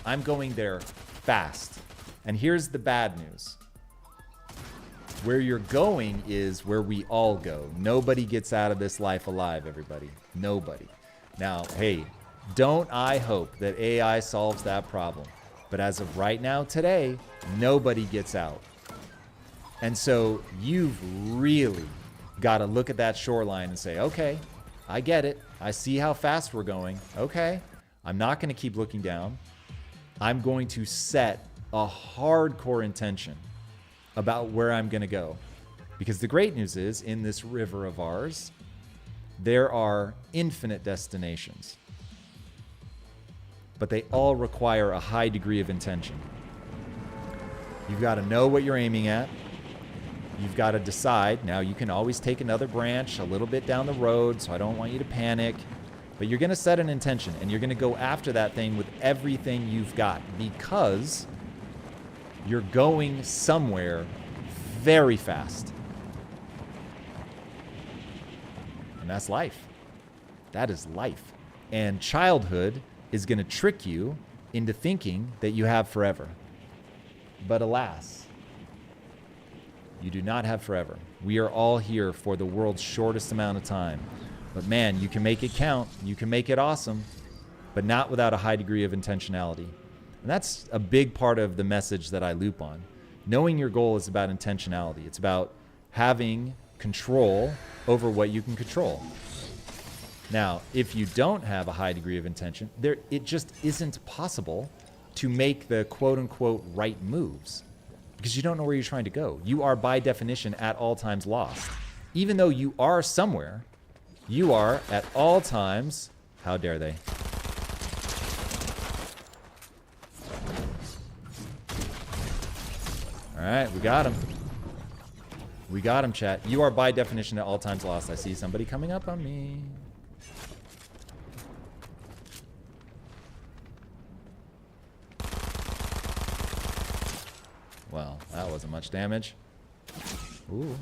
there fast. And here's the bad news. Where you're going is where we all go. Nobody gets out of this life alive, everybody. Nobody. Now, hey, don't I hope that AI solves that problem. But as of right now, today, nobody gets out. And so you've really got to look at that shoreline and say, okay, I get it. I see how fast we're going. Okay, I'm not going to keep looking down. I'm going to set a hardcore intention about where I'm going to go. Because the great news is, in this river of ours, there are infinite destinations. But they all require a high degree of intention. You've got to know what you're aiming at. You've got to decide. Now, you can always take another branch a little bit down the road, so I don't want you to panic. But you're going to set an intention, and you're going to go after that thing with everything you've got, because you're going somewhere very fast. And that's life. That is life. And childhood is going to trick you into thinking that you have forever. But alas, you do not have forever. We are all here for the world's shortest amount of time. But man, you can make it count. You can make it awesome, but not without a high degree of intentionality. And that's a big part of the message that I loop on. Knowing your goal is about intentionality. It's about having control over what you can control. Now, if you don't have a high degree of intention, it just isn't possible to make the quote-unquote right moves because you don't know where you're trying to go. You are, by definition, at all times lost. Even though you are somewhere, you are at all times, how dare they? All right, we got him. We got him, chat. You are, by definition, at all times lost. I see somebody coming up on me. Well, that wasn't much damage. Ooh.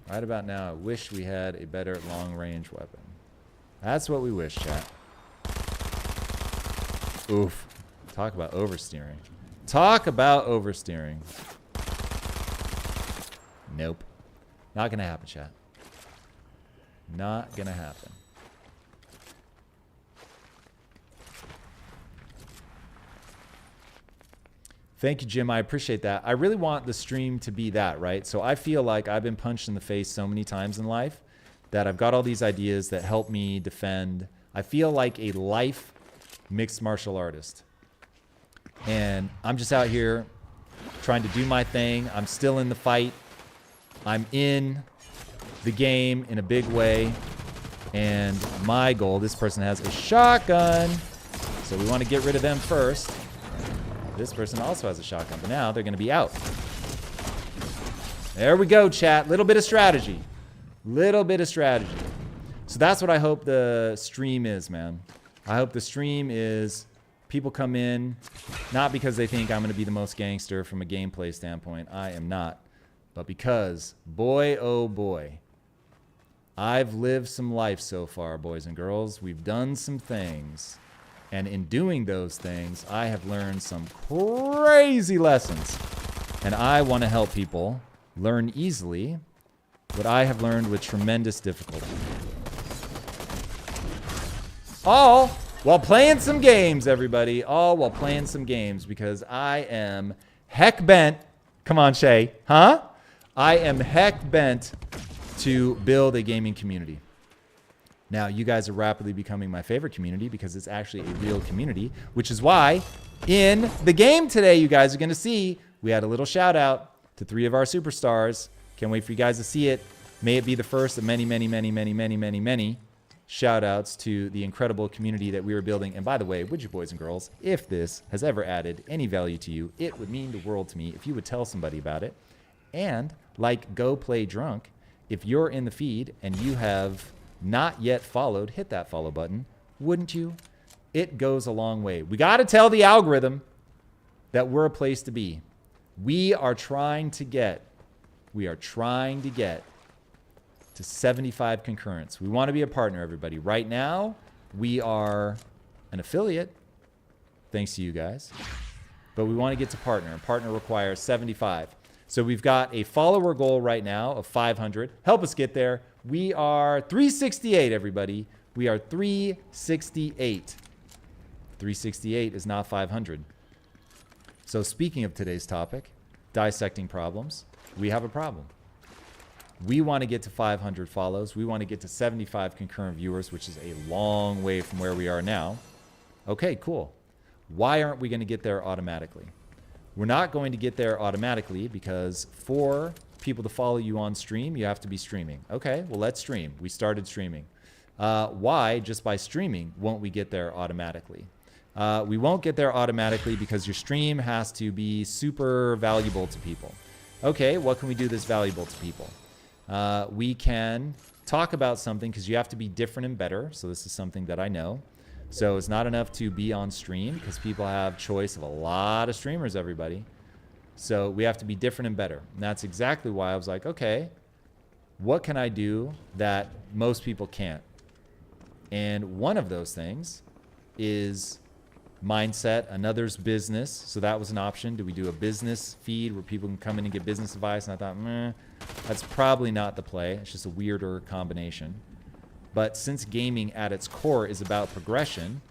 Right about now, I wish we had a better long-range weapon. That's what we wish, chat. Oof. Talk about oversteering. Talk about oversteering. Nope. Not gonna happen, chat. Not gonna happen. Thank you, Jim. I appreciate that. I really want the stream to be that, right? So I feel like I've been punched in the face so many times in life that I've got all these ideas that help me defend. I feel like a life mixed martial artist. And I'm just out here trying to do my thing. I'm still in the fight. I'm in the game in a big way. And my goal, this person has a shotgun. So we want to get rid of them first. This person also has a shotgun, but now they're going to be out. There we go, chat. Little bit of strategy. Little bit of strategy. So that's what I hope the stream is, man. I hope the stream is people come in, not because they think I'm going to be the most gangster from a gameplay standpoint. I am not. But because, boy, oh boy, I've lived some life so far, boys and girls. We've done some things. And in doing those things, I have learned some crazy lessons. And I want to help people learn easily what I have learned with tremendous difficulty. All while playing some games, everybody. All while playing some games, because I am heck bent. Come on, Shay. Huh? I am heck bent to build a gaming community. Now, you guys are rapidly becoming my favorite community because it's actually a real community, which is why in the game today, you guys are going to see, we had a little shout out to 3 of our superstars. Can't wait for you guys to see it. May it be the first of many, many, many, many, many, many, many shout outs to the incredible community that we are building. And by the way, would you boys and girls, if this has ever added any value to you, it would mean the world to me if you would tell somebody about it. And like Go Play Drunk, if you're in the feed and you have not yet followed, hit that follow button, wouldn't you? It goes a long way. We got to tell the algorithm that we're a place to be. We are trying to get to 75 concurrents. We want to be a partner, everybody. Right now, we are an affiliate, thanks to you guys. But we want to get to partner. And partner requires 75. So we've got a follower goal right now of 500. Help us get there. We are 368, everybody. We are 368. 368 is not 500. So speaking of today's topic, dissecting problems, we have a problem. We want to get to 500 follows. We want to get to 75 concurrent viewers, which is a long way from where we are now. Okay, cool. Why aren't we going to get there automatically? We're not going to get there automatically because for people to follow you on stream, you have to be streaming. Okay, well, let's stream. We started streaming. Why, just by streaming, won't we get there automatically? We won't get there automatically because your stream has to be super valuable to people. Okay, what can we do that's valuable to people? We can talk about something because you have to be different and better. So this is something that I know. So it's not enough to be on stream because people have choice of a lot of streamers, everybody. So we have to be different and better. And that's exactly why I was like, okay, what can I do that most people can't? And one of those things is mindset, another's business. So that was an option. Do we do a business feed where people can come in and get business advice? And I thought, that's probably not the play. It's just a weirder combination. But since gaming at its core is about progression,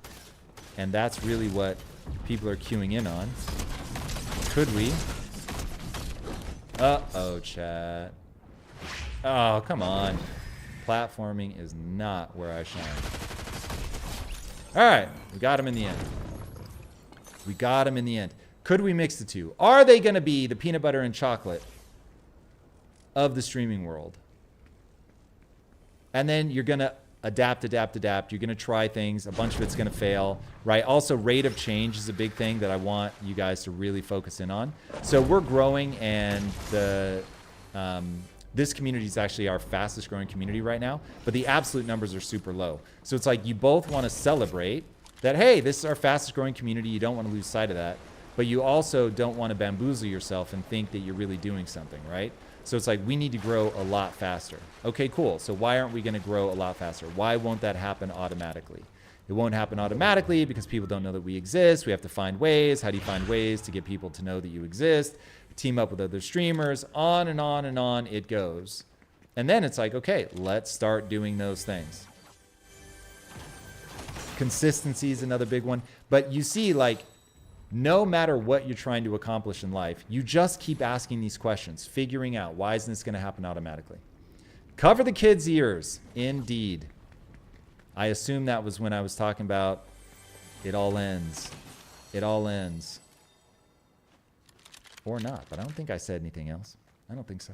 and that's really what people are queuing in on, could we? Uh-oh, chat. Oh, come on. Platforming is not where I shine. All right, we got him in the end. We got him in the end. Could we mix the two? Are they going to be the peanut butter and chocolate of the streaming world? And then you're going to adapt. You're going to try things. A bunch of it's going to fail, right? Also, rate of change is a big thing that I want you guys to really focus in on. So we're growing, and this community is actually our fastest growing community right now, but the absolute numbers are super low. So it's like you both want to celebrate that, hey, this is our fastest growing community. You don't want to lose sight of that, but you also don't want to bamboozle yourself and think that you're really doing something, right? So it's like we need to grow a lot faster. Okay, cool. So why aren't we going to grow a lot faster? Why won't that happen automatically? It won't happen automatically because people don't know that we exist. We have to find ways. How do you find ways to get people to know that you exist? Team up with other streamers, on and on and on it goes. And then it's like, okay, let's start doing those things. Consistency is another big one. But you see, like, no matter what you're trying to accomplish in life, you just keep asking these questions, figuring out why isn't this going to happen automatically. Cover the kids' ears. Indeed. I assume that was when I was talking about it all ends. It all ends. Or not, but I don't think I said anything else. I don't think so.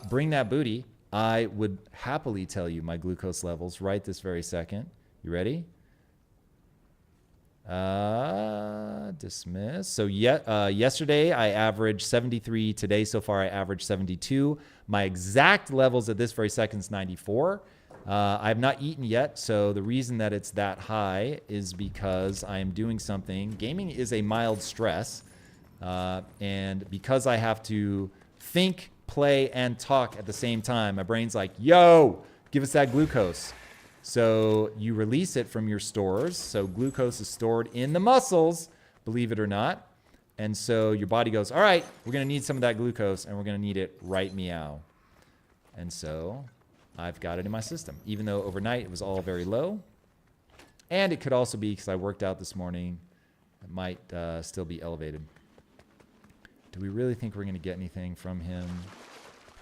Bring that booty. I would happily tell you my glucose levels right this very second. You ready? Dismiss. So yesterday I averaged 73. Today so far I averaged 72. My exact levels at this very second is 94. I have not eaten yet, so the reason that it's that high is because I am doing something. Gaming is a mild stress, and because I have to think, play, and talk at the same time, my brain's like, yo, give us that glucose. So you release it from your stores. So glucose is stored in the muscles, believe it or not. And so your body goes, all right, we're going to need some of that glucose, and we're going to need it right meow. And so I've got it in my system, even though overnight it was all very low. And it could also be because I worked out this morning. It might still be elevated. Do we really think we're going to get anything from him?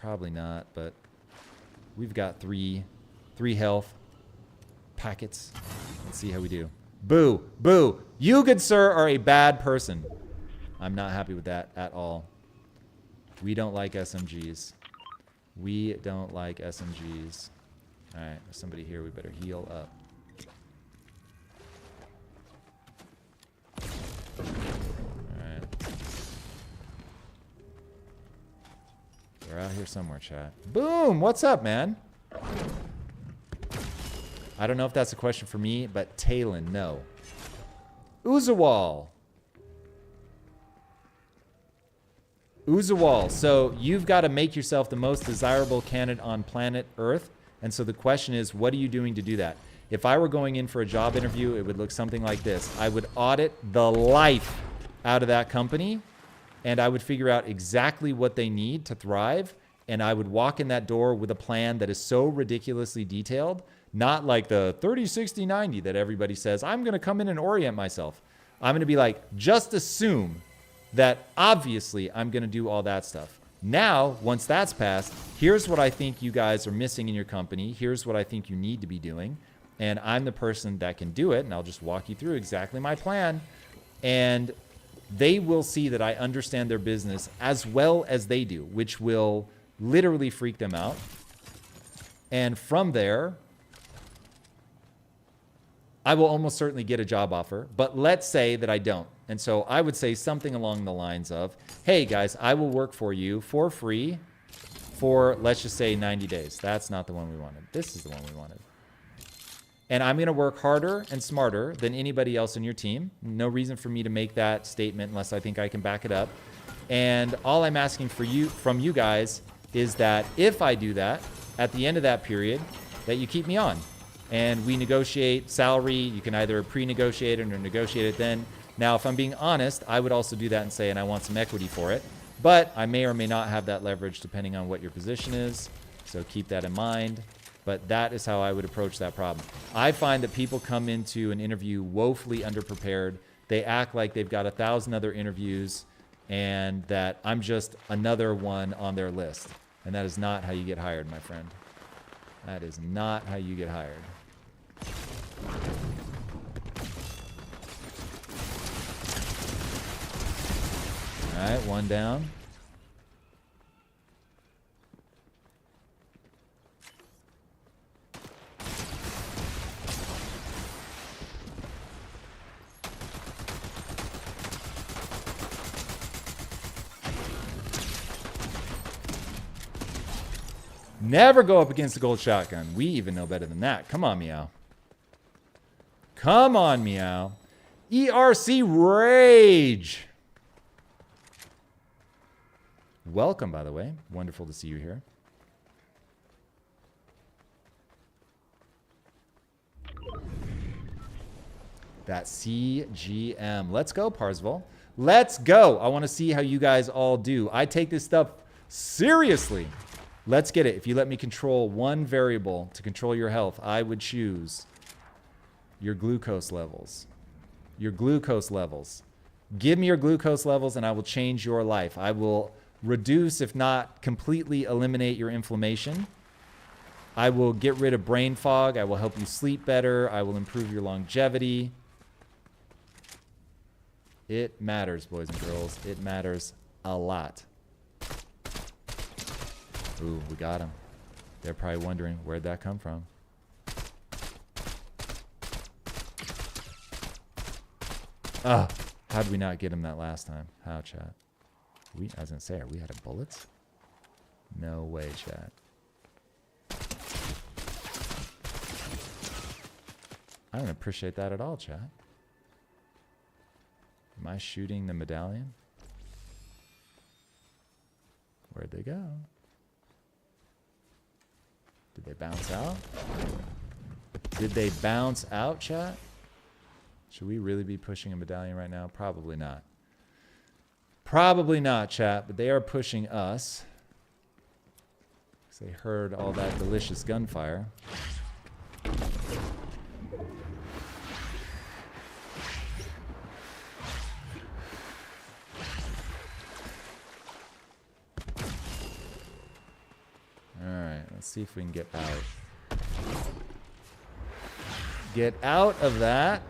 Probably not, but we've got three health packets. Let's see how we do. Boo, boo. You, good sir, are a bad person. I'm not happy with that at all. We don't like SMGs. We don't like SMGs. All right, there's somebody here. We better heal up. All right. We're out here somewhere, chat. Boom! What's up, man? I don't know if that's a question for me, but Talon, no. Uzawal. Uzawal. So you've got to make yourself the most desirable candidate on planet Earth. And so the question is, what are you doing to do that? If I were going in for a job interview, it would look something like this. I would audit the life out of that company, and I would figure out exactly what they need to thrive. And I would walk in that door with a plan that is so ridiculously detailed, not like the 30, 60, 90 that everybody says, I'm going to come in and orient myself. I'm going to be like, just assume that obviously I'm going to do all that stuff. Now, once that's passed, here's what I think you guys are missing in your company. Here's what I think you need to be doing. And I'm the person that can do it. And I'll just walk you through exactly my plan. And they will see that I understand their business as well as they do, which will literally freak them out. And from there, I will almost certainly get a job offer, but let's say that I don't. And so I would say something along the lines of, hey guys, I will work for you for free for, let's just say 90 days. That's not the one we wanted. This is the one we wanted. And I'm going to work harder and smarter than anybody else on your team. No reason for me to make that statement unless I think I can back it up. And all I'm asking from you guys is that if I do that, at the end of that period, that you keep me on. And we negotiate salary. You can either pre-negotiate it or negotiate it then. Now, if I'm being honest, I would also do that and say, and I want some equity for it. But I may or may not have that leverage depending on what your position is. So keep that in mind. But that is how I would approach that problem. I find that people come into an interview woefully underprepared. They act like they've got 1,000 other interviews and that I'm just another one on their list. And that is not how you get hired, my friend. That is not how you get hired. All right, one down. Never go up against a gold shotgun. We even know better than that. Come on, Meow. Come on, Meow. ERC Rage. Welcome, by the way. Wonderful to see you here. That CGM. Let's go, Parsville. Let's go. I want to see how you guys all do. I take this stuff seriously. Let's get it. If you let me control one variable to control your health, I would choose your glucose levels. Your glucose levels. Give me your glucose levels and I will change your life. I will reduce, if not completely eliminate your inflammation. I will get rid of brain fog. I will help you sleep better. I will improve your longevity. It matters, boys and girls. It matters a lot. Ooh, we got him. They're probably wondering, where'd that come from? How did we not get him that last time? How, chat? I was going to say, are we out of bullets? No way, chat. I don't appreciate that at all, chat. Am I shooting the medallion? Where'd they go? Did they bounce out? Did they bounce out, chat? Should we really be pushing a medallion right now? Probably not. Probably not, chat, but they are pushing us. Because they heard all that delicious gunfire. Alright, let's see if we can get out. Get out of that.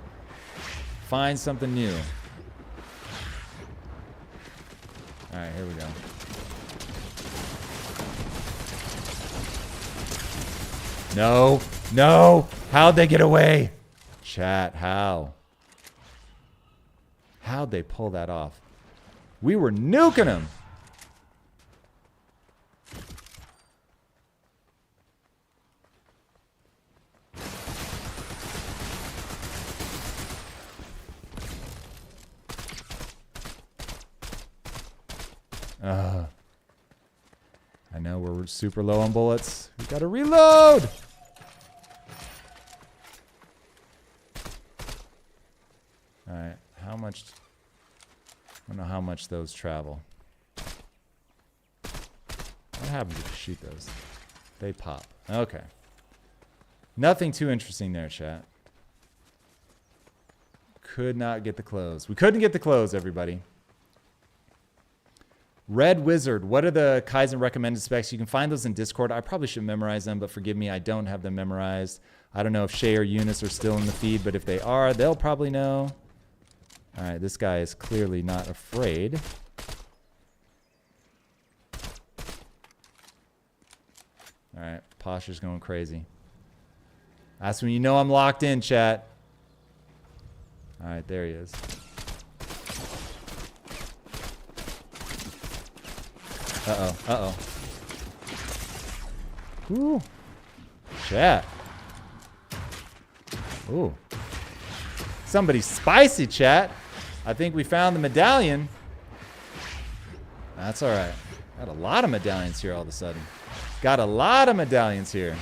Find something new. Alright, here we go. No! No! How'd they get away? Chat, how? How'd they pull that off? We were nuking them! I know we're super low on bullets. We gotta reload! Alright, how much... I don't know how much those travel. What happens if you shoot those? They pop. Okay. Nothing too interesting there, chat. Could not get the close. We couldn't get the close, everybody. Red Wizard, what are the Kyzen recommended specs? You can find those in Discord. I probably should memorize them, but forgive me, I don't have them memorized. I don't know if Shay or Eunice are still in the feed, but if they are, they'll probably know. All right, this guy is clearly not afraid. All right, posture's going crazy. That's when you know I'm locked in, chat. All right, there he is. Uh-oh, uh-oh. Ooh. Chat. Ooh. Somebody's spicy, chat. I think we found the medallion. That's all right. Got a lot of medallions here all of a sudden. Got a lot of medallions here.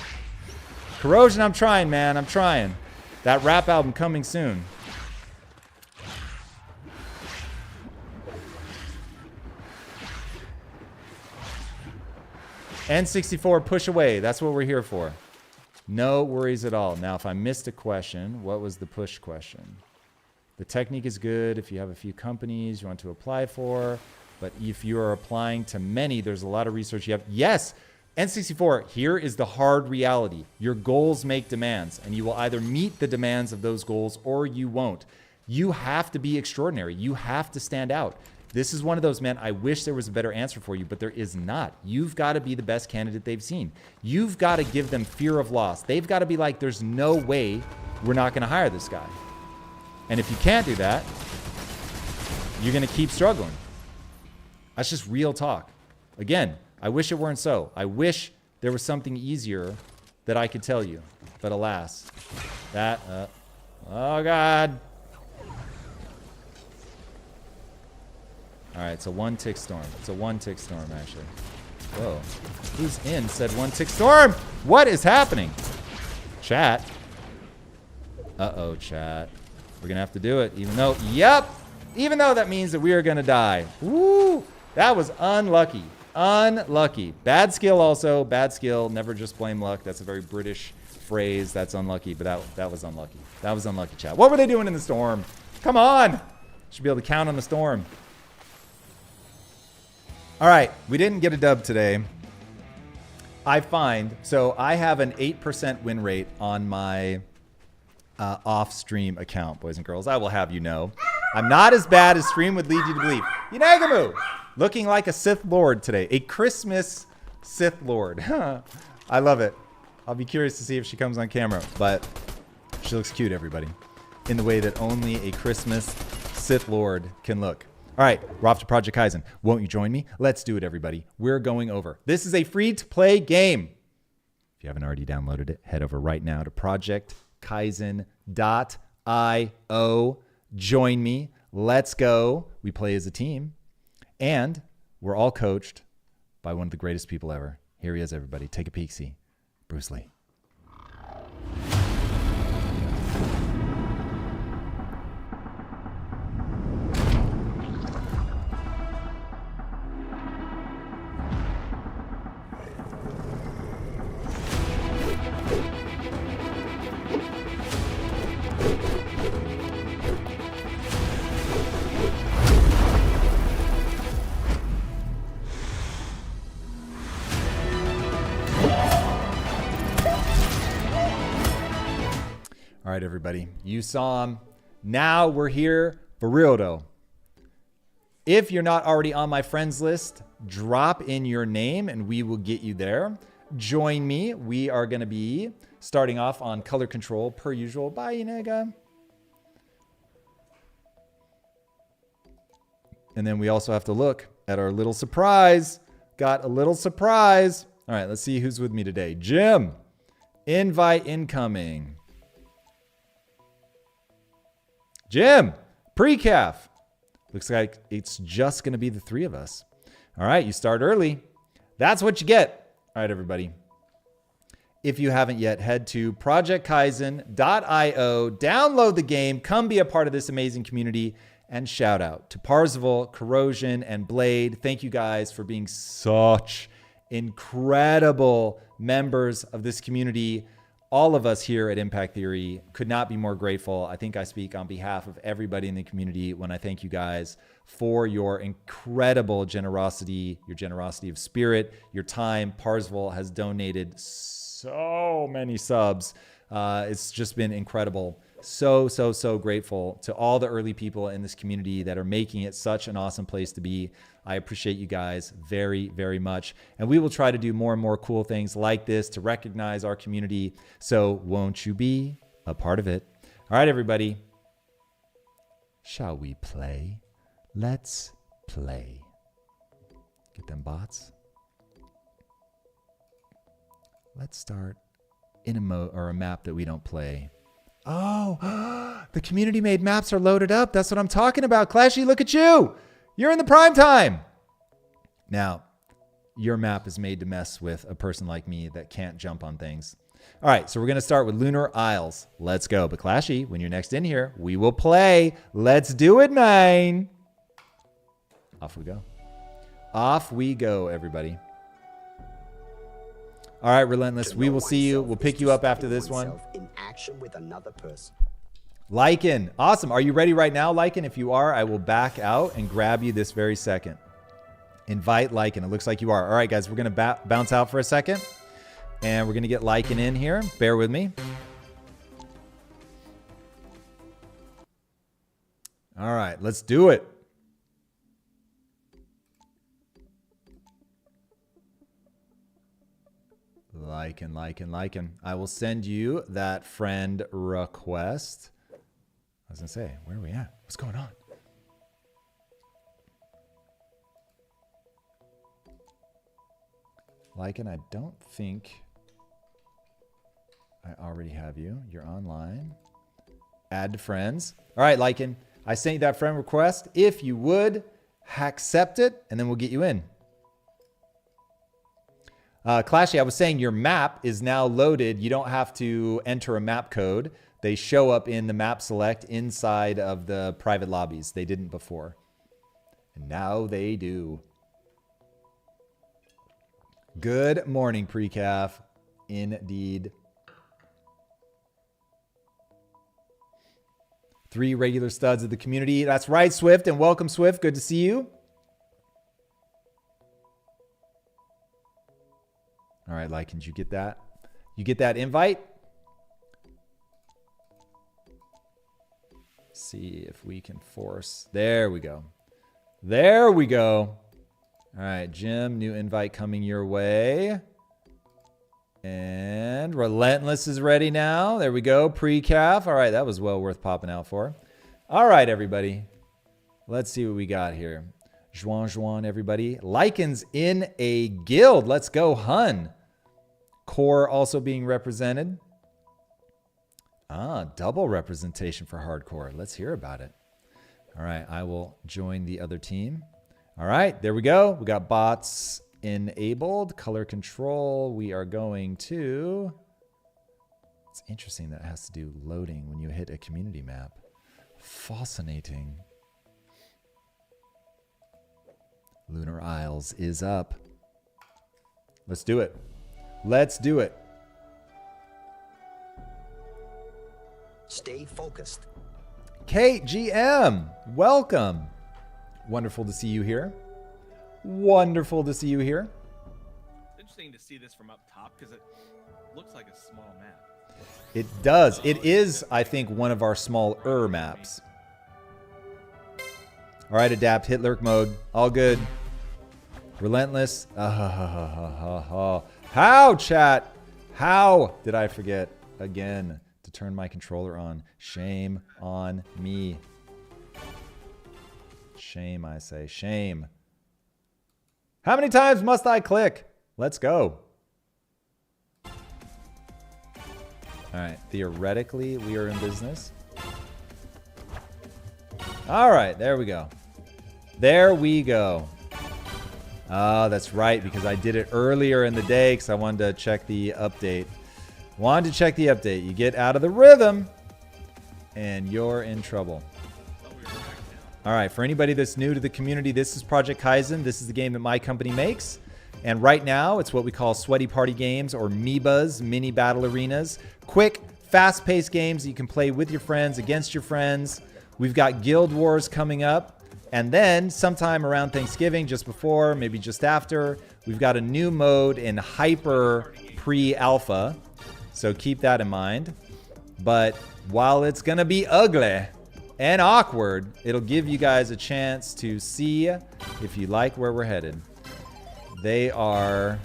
Corrosion, I'm trying, man. I'm trying. That rap album coming soon. N64, push away. That's what we're here for. No worries at all. Now, if I missed a question, what was the push question? The technique is good if you have a few companies you want to apply for, but if you are applying to many, there's a lot of research you have. Yes, N64, here is the hard reality. Your goals make demands, and you will either meet the demands of those goals or you won't. You have to be extraordinary. You have to stand out. This is one of those, man, I wish there was a better answer for you, but there is not. You've got to be the best candidate they've seen. You've got to give them fear of loss. They've got to be like, there's no way we're not going to hire this guy. And if you can't do that, you're going to keep struggling. That's just real talk. Again, I wish it weren't so. I wish there was something easier that I could tell you. But alas, that, oh God. All right, it's a one-tick storm. It's a one-tick storm, actually. Whoa. Who's in said one-tick storm? What is happening? Chat. Uh-oh, chat. We're going to have to do it, even though, yep, even though that means that we are going to die. Woo! That was unlucky. Unlucky. Bad skill also. Bad skill. Never just blame luck. That's a very British phrase. That's unlucky, but that was unlucky. That was unlucky, chat. What were they doing in the storm? Come on. Should be able to count on the storm. All right, we didn't get a dub today. I find, so I have an 8% win rate on my off-stream account, boys and girls. I will have you know. I'm not as bad as stream would lead you to believe. Yunagamu, looking like a Sith Lord today. A Christmas Sith Lord. I love it. I'll be curious to see if she comes on camera, but she looks cute, everybody. In the way that only a Christmas Sith Lord can look. All right, we're off to Project Kyzen. Won't you join me? Let's do it, everybody. We're going over. This is a free-to-play game. If you haven't already downloaded it, head over right now to projectkyzen.io. Join me. Let's go. We play as a team, and we're all coached by one of the greatest people ever. Here he is, everybody. Take a peek. See, Bruce Lee. All right, everybody, you saw him. Now we're here for real, though. If you're not already on my friends list, drop in your name and we will get you there. Join me. We are going to be starting off on color control per usual. Bye, nigga. And then we also have to look at our little surprise. Got a little surprise. All right, let's see who's with me today. Jim, invite incoming. Jim, pre-calf. Looks like it's just going to be the three of us. All right, you start early. That's what you get. All right, everybody. If you haven't yet, head to projectkyzen.io, download the game, come be a part of this amazing community, and shout out to Parzival, Corrosion, and Blade. Thank you guys for being such incredible members of this community. All of us here at Impact Theory could not be more grateful. I think I speak on behalf of everybody in the community when I thank you guys for your incredible generosity, your generosity of spirit, your time. Parzival has donated so many subs. It's just been incredible. So grateful to all the early people in this community that are making it such an awesome place to be. I appreciate you guys very, very much. And we will try to do more and more cool things like this to recognize our community. So won't you be a part of it? All right, everybody. Shall we play? Let's play. Get them bots. Let's start in a map that we don't play. Oh, the community made maps are loaded up. That's what I'm talking about. Clashy, look at you. You're in the prime time. Now, your map is made to mess with a person like me that can't jump on things. All right, so we're going to start with Lunar Isles. Let's go. But Clashy, when you're next in here, we will play. Let's do it, man. Off we go. Off we go, everybody. All right, Relentless, we will see you. We'll pick you up after this one. In action with another person. Lycan, awesome. Are you ready right now, Lycan? If you are, I will back out and grab you this very second. Invite Lycan. It looks like you are. All right, guys, we're going to bounce out for a second. And we're going to get Lycan in here. Bear with me. All right, let's do it. Lycan. I will send you that friend request. I was going to say, where are we at? What's going on? Lycan, I don't think I already have you. You're online. Add to friends. All right, Lycan, I sent you that friend request. If you would, accept it, and then we'll get you in. Clashy, I was saying your map is now loaded. You don't have to enter a map code. They show up in the map select inside of the private lobbies. They didn't before. And now they do. Good morning, pre-calf. Indeed. 3 regular studs of the community. That's right, Swift, and welcome, Swift. Good to see you. All right, Lycan, did you get that? You get that invite? See if we can force. There we go. There we go. All right, Jim, new invite coming your way. And Relentless is ready now. There we go. Pre-calf. All right, that was well worth popping out for. All right, everybody. Let's see what we got here. Juan, everybody. Lycans in a guild. Let's go, Hun. Core also being represented. Ah, double representation for hardcore. Let's hear about it. All right, I will join the other team. All right, there we go. We got bots enabled. Color control. We are going to... It's interesting that it has to do loading when you hit a community map. Fascinating. Lunar Isles is up. Let's do it. Let's do it. Stay focused. Kate GM, welcome. Wonderful to see you here. Wonderful to see you here. It's interesting to see this from up top because it looks like a small map. It does. It is, I think, one of our smaller maps. All right, adapt, hit lurk mode. All good. Relentless. How, chat? How did I forget again to turn my controller on? Shame on me. Shame, I say. Shame. How many times must I click? Let's go. All right. Theoretically, we are in business. All right. There we go. There we go. Oh, that's right, because I did it earlier in the day because I wanted to check the update. Wanted to check the update. You get out of the rhythm, and you're in trouble. All right, for anybody that's new to the community, this is Project Kyzen. This is the game that my company makes. And right now, it's what we call sweaty party games, or MIBAs, mini battle arenas. Quick, fast-paced games that you can play with your friends, against your friends. We've got Guild Wars coming up. And then sometime around Thanksgiving, just before, maybe just after, we've got a new mode in hyper pre-alpha. So keep that in mind. But while it's going to be ugly and awkward, it'll give you guys a chance to see if you like where we're headed. The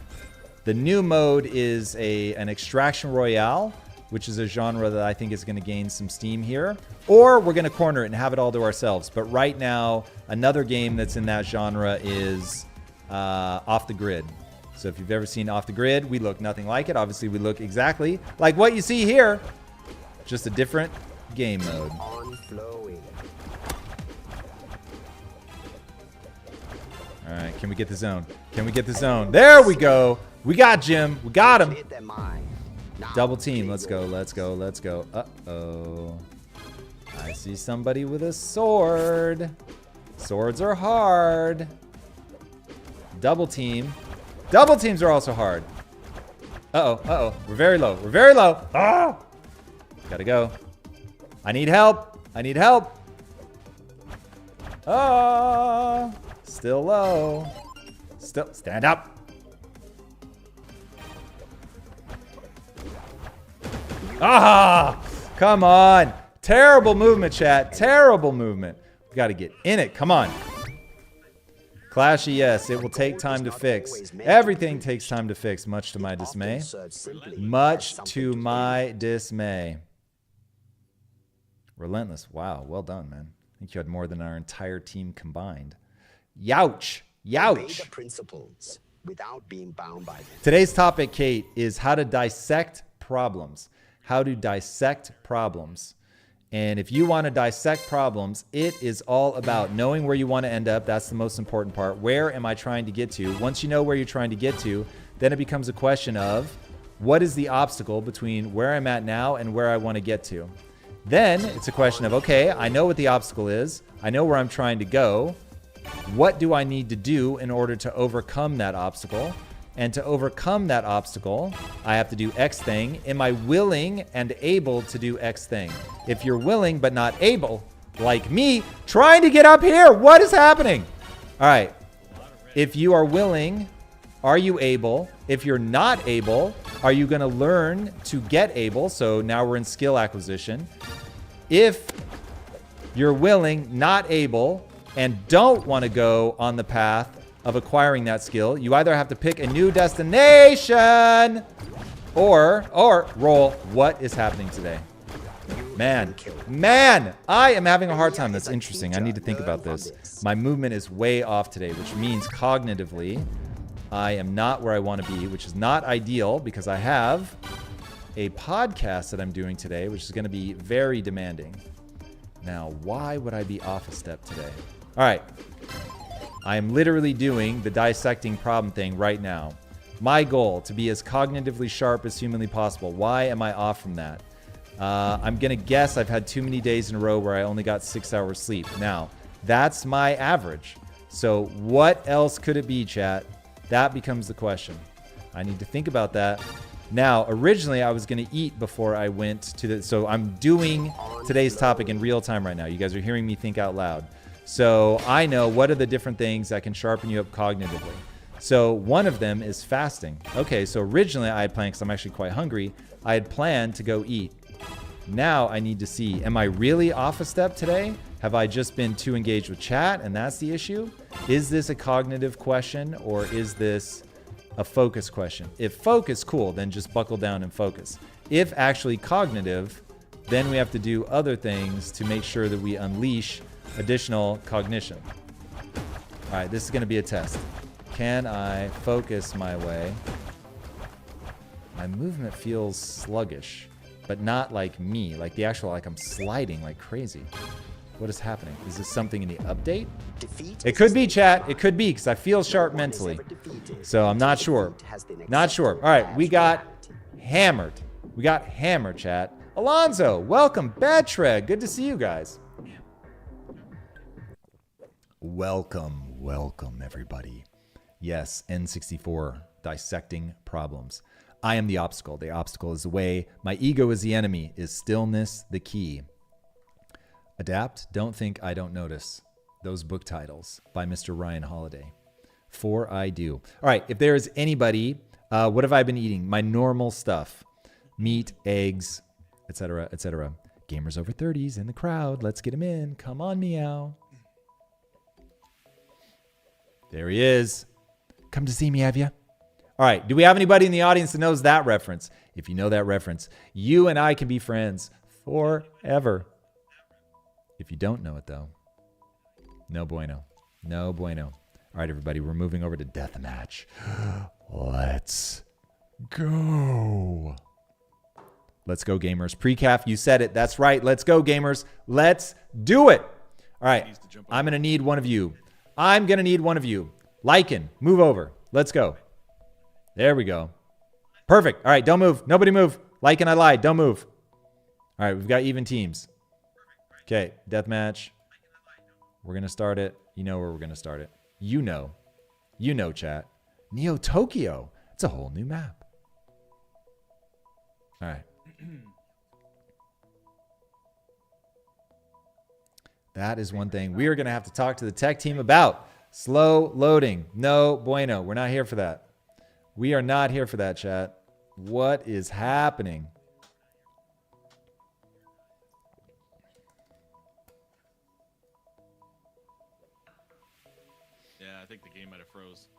new mode is an extraction royale, which is a genre that I think is going to gain some steam here. Or we're going to corner it and have it all to ourselves. But right now, another game that's in that genre is Off the Grid. So if you've ever seen Off the Grid, we look nothing like it. Obviously, we look exactly like what you see here. Just a different game mode. All right, can we get the zone? Can we get the zone? There we go. We got Jim. We got him. Double team. Let's go. Let's go. Let's go. Uh-oh. I see somebody with a sword. Swords are hard. Double team. Double teams are also hard. Uh-oh. Uh-oh. We're very low. We're very low. Ah! Gotta go. I need help. I need help. Ah! Still low. Still. Stand up. Ah! Come on. Terrible movement, chat. Terrible movement. We got to get in it. Come on. Clashy, yes. It will take time to fix. Everything takes time to fix, much to my dismay. Much to my dismay. Relentless. Wow. Well done, man. I think you had more than our entire team combined. Youch. Youch. Today's topic, Kate, is how to dissect problems. How to dissect problems. And if you want to dissect problems, it is all about knowing where you want to end up. That's the most important part. Where am I trying to get to? Once you know where you're trying to get to, then it becomes a question of what is the obstacle between where I'm at now and where I want to get to? Then it's a question of, okay, I know what the obstacle is. I know where I'm trying to go. What do I need to do in order to overcome that obstacle? And to overcome that obstacle, I have to do X thing. Am I willing and able to do X thing? If you're willing but not able, like me, trying to get up here, what is happening? All right. If you are willing, are you able? If you're not able, are you going to learn to get able? So now we're in skill acquisition. If you're willing, not able, and don't want to go on the path of acquiring that skill, you either have to pick a new destination or roll what is happening today. Man, I am having a hard time. That's interesting. I need to think about this. My movement is way off today, which means cognitively, I am not where I want to be, which is not ideal because I have a podcast that I'm doing today, which is going to be very demanding. Now, why would I be off a step today? All right. I am literally doing the dissecting problem thing right now. My goal, to be as cognitively sharp as humanly possible. Why am I off from that? I'm going to guess I've had too many days in a row where I only got 6 hours sleep. Now, that's my average. So what else could it be, chat? That becomes the question. I need to think about that. Now, originally, I was going to eat before I went to the... So I'm doing today's topic in real time right now. You guys are hearing me think out loud. So I know what are the different things that can sharpen you up cognitively. So one of them is fasting. Okay, so originally I had planned, because I'm actually quite hungry, I had planned to go eat. Now I need to see, am I really off a step today? Have I just been too engaged with chat and that's the issue? Is this a cognitive question or is this a focus question? If focus, cool, then just buckle down and focus. If actually cognitive, then we have to do other things to make sure that we unleash additional cognition. All right, this is going to be a test. Can I focus my way? My movement feels sluggish, but not like me, like the actual, like I'm sliding like crazy. What is happening? Is this something in the update? It could be, chat. It could be, because I feel sharp mentally. So I'm not sure. Not sure. All right, we got hammered. We got hammered, chat. Alonzo, welcome. Batreg, good to see you guys. Welcome, everybody. Yes, N64, dissecting problems. I am the obstacle. The obstacle is the way. My ego is the enemy. Is stillness the key? Adapt. Don't think I don't notice. Those book titles by Mr. Ryan Holiday. For I do. All right, if there is anybody, what have I been eating? My normal stuff. Meat, eggs, etc., etc. Gamers over 30s in the crowd. Let's get him in. Come on, meow. There he is. Come to see me, have you? All right. Do we have anybody in the audience that knows that reference? If you know that reference, you and I can be friends forever. If you don't know it, though, no bueno. No bueno. All right, everybody. We're moving over to deathmatch. Let's go. Let's go, gamers. Precaf, you said it. That's right. Let's go, gamers. Let's do it. All right. I'm going to need one of you. I'm going to need one of you. Lycan, move over. Let's go. There we go. Perfect. All right, don't move. Nobody move. Lycan, I lied. Don't move. All right, we've got even teams. Okay, deathmatch. We're going to start it. You know where we're going to start it. You know. You know, chat. Neo Tokyo. It's a whole new map. All right. That is one thing we are going to have to talk to the tech team about. Slow loading. No bueno. We're not here for that. We are not here for that, chat. What is happening? Yeah, I think the game might have froze.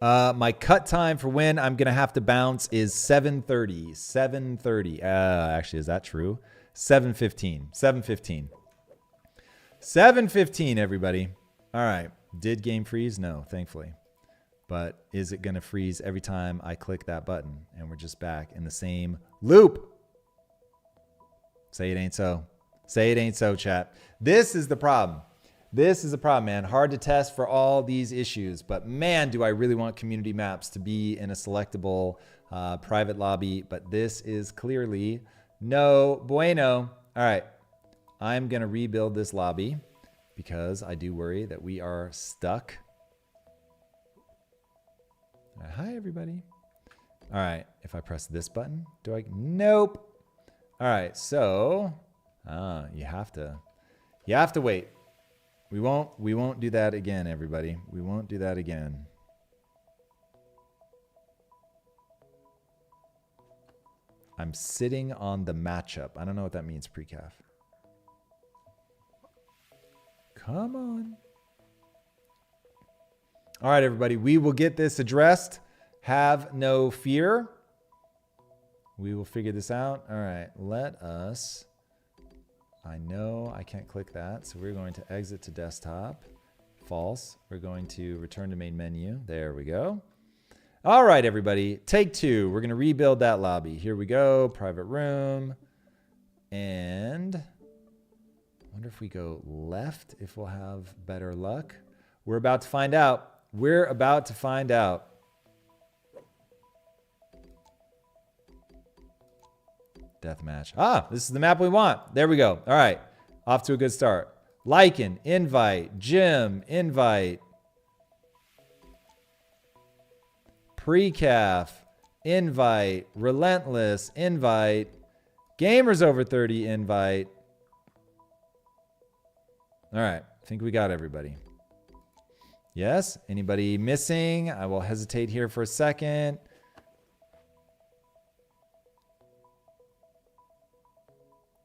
My cut time for when I'm going to have to bounce is 7:30. 7:30. Actually, is that true? 7:15. 7:15. 7:15, everybody. All right. Did game freeze? No, thankfully. But is it going to freeze every time I click that button? And we're just back in the same loop. Say it ain't so. Say it ain't so, chat. This is the problem. This is the problem, man. Hard to test for all these issues. But man, do I really want community maps to be in a selectable private lobby. But this is clearly no bueno. All right. I'm going to rebuild this lobby because I do worry that we are stuck. Hi, everybody. All right. If I press this button, do I? Nope. All right. So you have to wait. We won't do that again, everybody. We won't do that again. I'm sitting on the matchup. I don't know what that means, precaf. Come on. All right, everybody. We will get this addressed. Have no fear. We will figure this out. All right, let us. I know I can't click that, so we're going to exit to desktop. False. We're going to return to main menu. There we go. All right, everybody. Take two. We're going to rebuild that lobby. Here we go. Private room. And I wonder if we go left, if we'll have better luck. We're about to find out. We're about to find out. Deathmatch. Ah, this is the map we want. There we go. All right. Off to a good start. Lycan, invite. Jim, invite. Precaf, invite. Relentless, invite. Gamers over 30, invite. All right. I think we got everybody. Yes? Anybody missing? I will hesitate here for a second.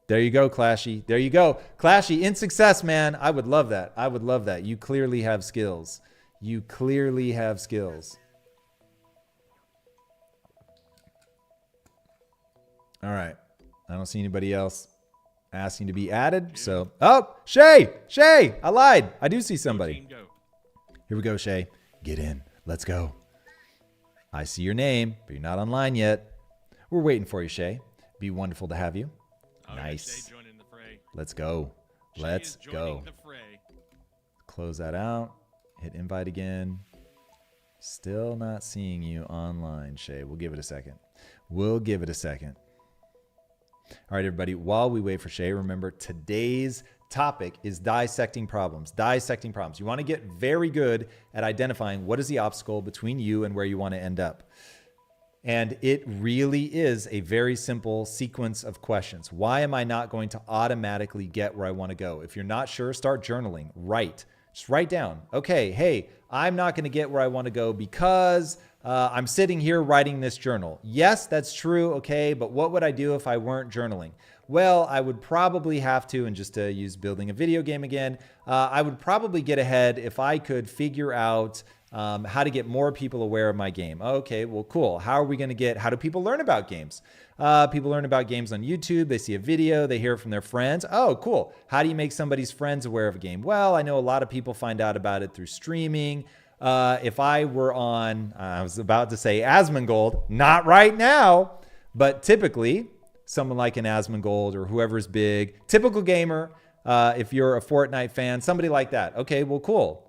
There you go, Clashy. There you go. Clashy, in success, man. I would love that. I would love that. You clearly have skills. You clearly have skills. All right. I don't see anybody else asking to be added. So, oh, Shay, I lied. I do see somebody. Here we go, Shay. Get in. Let's go. I see your name, but you're not online yet. We're waiting for you, Shay. Be wonderful to have you. Nice. Let's go. Let's go. Close that out. Hit invite again. Still not seeing you online, Shay. We'll give it a second. We'll give it a second. All right, everybody. While we wait for Shay, remember today's topic is dissecting problems. Dissecting problems. You want to get very good at identifying what is the obstacle between you and where you want to end up. And it really is a very simple sequence of questions. Why am I not going to automatically get where I want to go? If you're not sure, start journaling. Write. Just write down. Okay, hey, I'm not going to get where I want to go because I'm sitting here writing this journal. Yes, that's true. Okay, but what would I do if I weren't journaling? Well, I would probably have to, and just to use building a video game again, I would probably get ahead if I could figure out how to get more people aware of my game. Okay, well, cool. How do people learn about games? People learn about games on YouTube. They see a video, they hear it from their friends. Oh, cool. How do you make somebody's friends aware of a game? Well, I know a lot of people find out about it through streaming. If I were on, I was about to say Asmongold, not right now, but typically someone like an Asmongold or whoever's big, typical gamer, if you're a Fortnite fan, somebody like that. Okay, well, cool.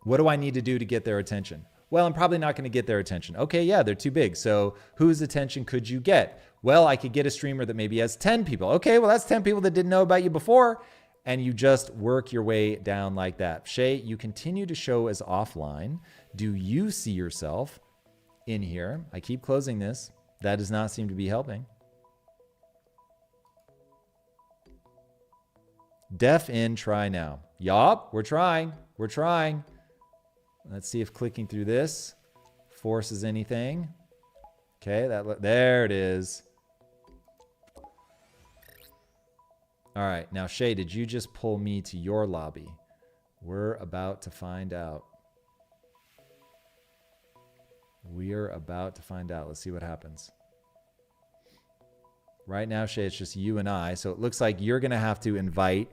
What do I need to do to get their attention? Well, I'm probably not going to get their attention. Okay, yeah, they're too big. So whose attention could you get? Well, I could get a streamer that maybe has 10 people. Okay, well, that's 10 people that didn't know about you before. And you just work your way down like that. Shay, you continue to show as offline. Do you see yourself in here? I keep closing this. That does not seem to be helping. Def in, try now. Yup, we're trying. We're trying. Let's see if clicking through this forces anything. Okay, there it is. All right, now Shay, did you just pull me to your lobby? We're about to find out. We're about to find out. Let's see what happens. Right now, Shay, it's just you and I. So it looks like you're going to have to invite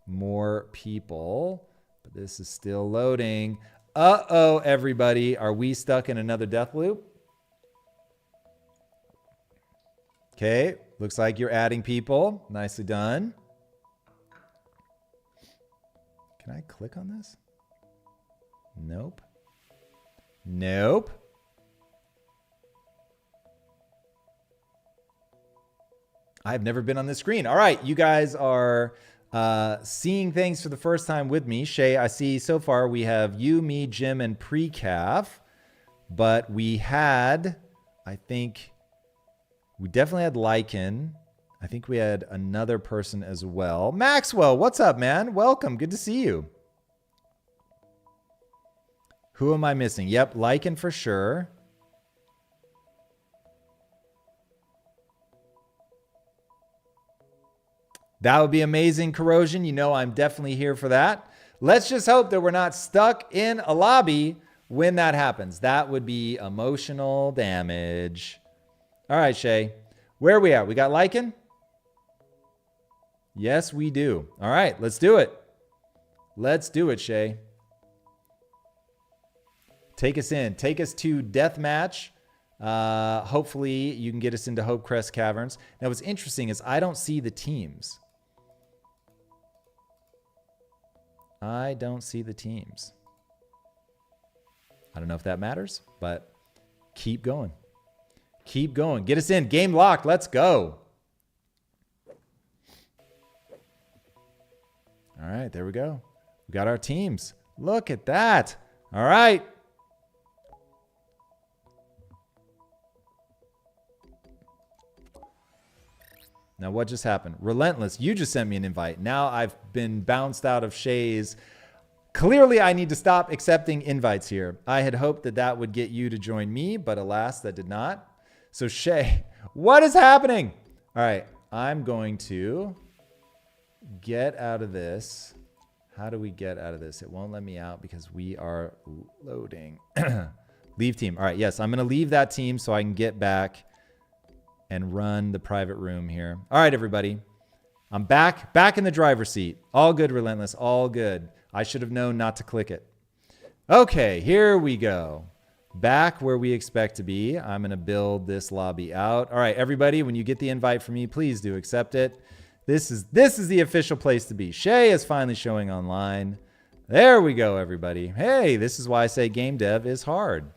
more people. But this is still loading. Uh-oh, everybody. Are we stuck in another death loop? Okay. Looks like you're adding people. Nicely done. Can I click on this? Nope. Nope. I've never been on this screen. All right, you guys are seeing things for the first time with me. Shay, I see so far we have you, me, Jim, and Precaf. But we had, I think, we definitely had Lycan. I think we had another person as well. Maxwell, what's up, man? Welcome. Good to see you. Who am I missing? Yep, Lycan for sure. That would be amazing, Corrosion. You know I'm definitely here for that. Let's just hope that we're not stuck in a lobby when that happens. That would be emotional damage. All right, Shay. Where are we at? We got Lycan? Yes, we do. All right, let's do it. Let's do it, Shay. Take us in. Take us to Deathmatch. Hopefully, you can get us into Hopecrest Caverns. Now, what's interesting is I don't see the teams. I don't see the teams. I don't know if that matters, but keep going. Keep going. Get us in. Game locked. Let's go. All right, there we go. We got our teams. Look at that. All right. Now, what just happened? Relentless, you just sent me an invite. Now I've been bounced out of Shay's. Clearly, I need to stop accepting invites here. I had hoped that that would get you to join me, but alas, that did not. So Shay, what is happening? All right, I'm going to get out of this. How do we get out of this? It won't let me out because we are loading. Leave team. All right, yes, I'm going to leave that team so I can get back and run the private room here. All right, everybody. I'm back in the driver's seat. All good, Relentless. All good. I should have known not to click it. Okay, here we go. Back where we expect to be. I'm going to build this lobby out. All right, everybody, when you get the invite from me, please do accept it. This is the official place to be. Shay is finally showing online. There we go, everybody. Hey, this is why I say game dev is hard.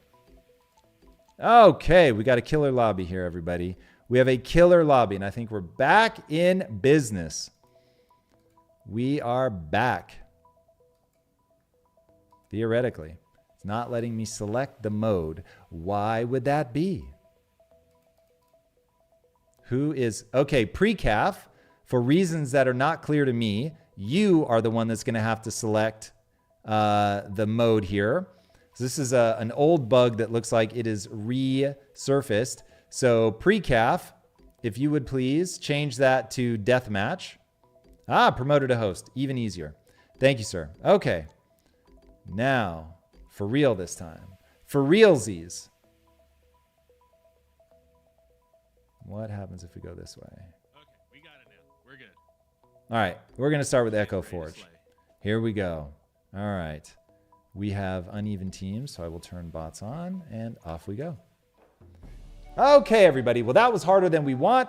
Okay, we got a killer lobby here, everybody. We have a killer lobby, and I think we're back in business. We are back. Theoretically. It's not letting me select the mode. Why would that be? Who is... Okay, pre-calf. For reasons that are not clear to me, you are the one that's going to have to select the mode here. So this is an old bug that looks like it is resurfaced. So pre-calf, if you would please change that to deathmatch. Ah, promoted to host. Even easier. Thank you, sir. Okay. Now, for real this time. For realsies. What happens if we go this way? Okay, we got it now. We're good. All right, we're going to start with Echo Forge. Here we go. All right. We have uneven teams, so I will turn bots on, and off we go. Okay, everybody. Well, that was harder than we want.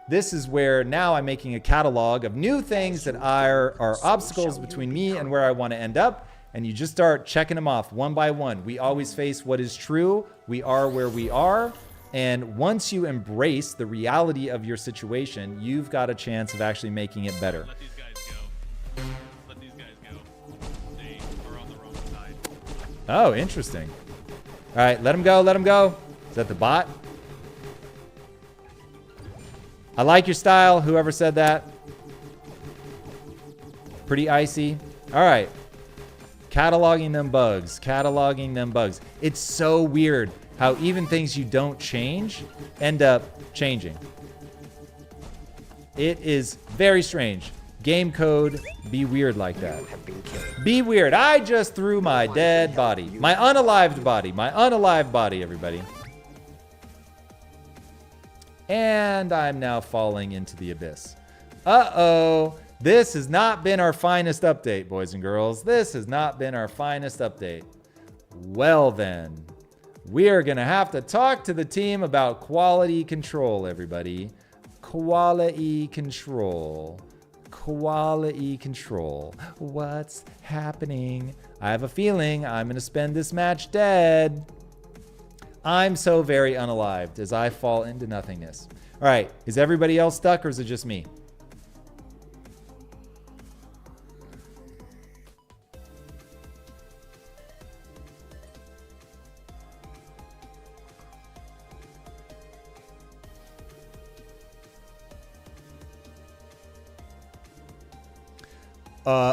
This is where now I'm making a catalog of new things that are obstacles between me and where I want to end up. And you just start checking them off one by one. We always face what is true. We are where we are. And once you embrace the reality of your situation, you've got a chance of actually making it better. Let these guys go. Let these guys go. They are on the wrong side. Oh, interesting. All right, let him go. Let him go. Is that the bot? I like your style, whoever said that. Pretty icy. All right. Cataloging them bugs. Cataloging them bugs. It's so weird how even things you don't change end up changing. It is very strange. Game code, be weird like that. Be weird. I just threw my dead body. My unalived body. My unalived body, everybody. And I'm now falling into the abyss. Uh-oh. This has not been our finest update, boys and girls. This has not been our finest update. Well then, we are going to have to talk to the team about quality control, everybody. Quality control. Quality control. What's happening? I have a feeling I'm going to spend this match dead. I'm so very unalived as I fall into nothingness. All right, is everybody else stuck or is it just me?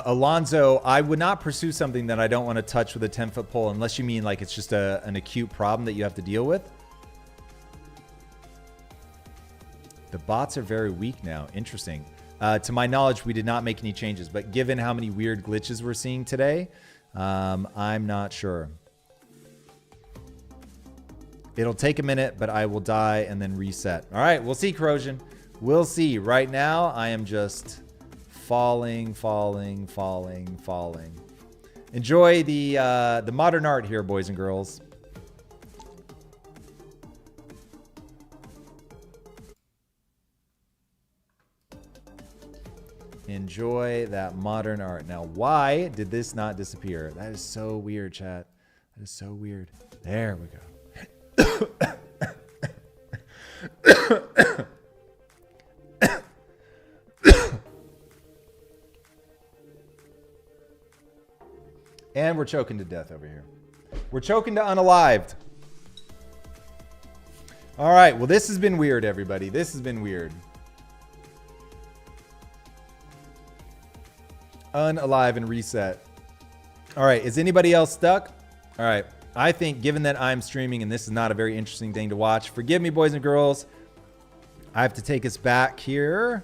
Alonzo, I would not pursue something that I don't want to touch with a 10-foot pole unless you mean like it's just an acute problem that you have to deal with. The bots are very weak now. Interesting. To my knowledge, we did not make any changes, but given how many weird glitches we're seeing today, I'm not sure. It'll take a minute, but I will die and then reset. All right, we'll see, Corrosion. We'll see. Right now, I am just falling. Enjoy the modern art here, boys and girls. Enjoy that modern art. Now, why did this not disappear? That is so weird, chat. That is so weird. There we go. And we're choking to death over here. We're choking to unalived. All right. Well, this has been weird, everybody. This has been weird. Unalive and reset. All right. Is anybody else stuck? All right. I think given that I'm streaming and this is not a very interesting thing to watch, forgive me, boys and girls. I have to take us back here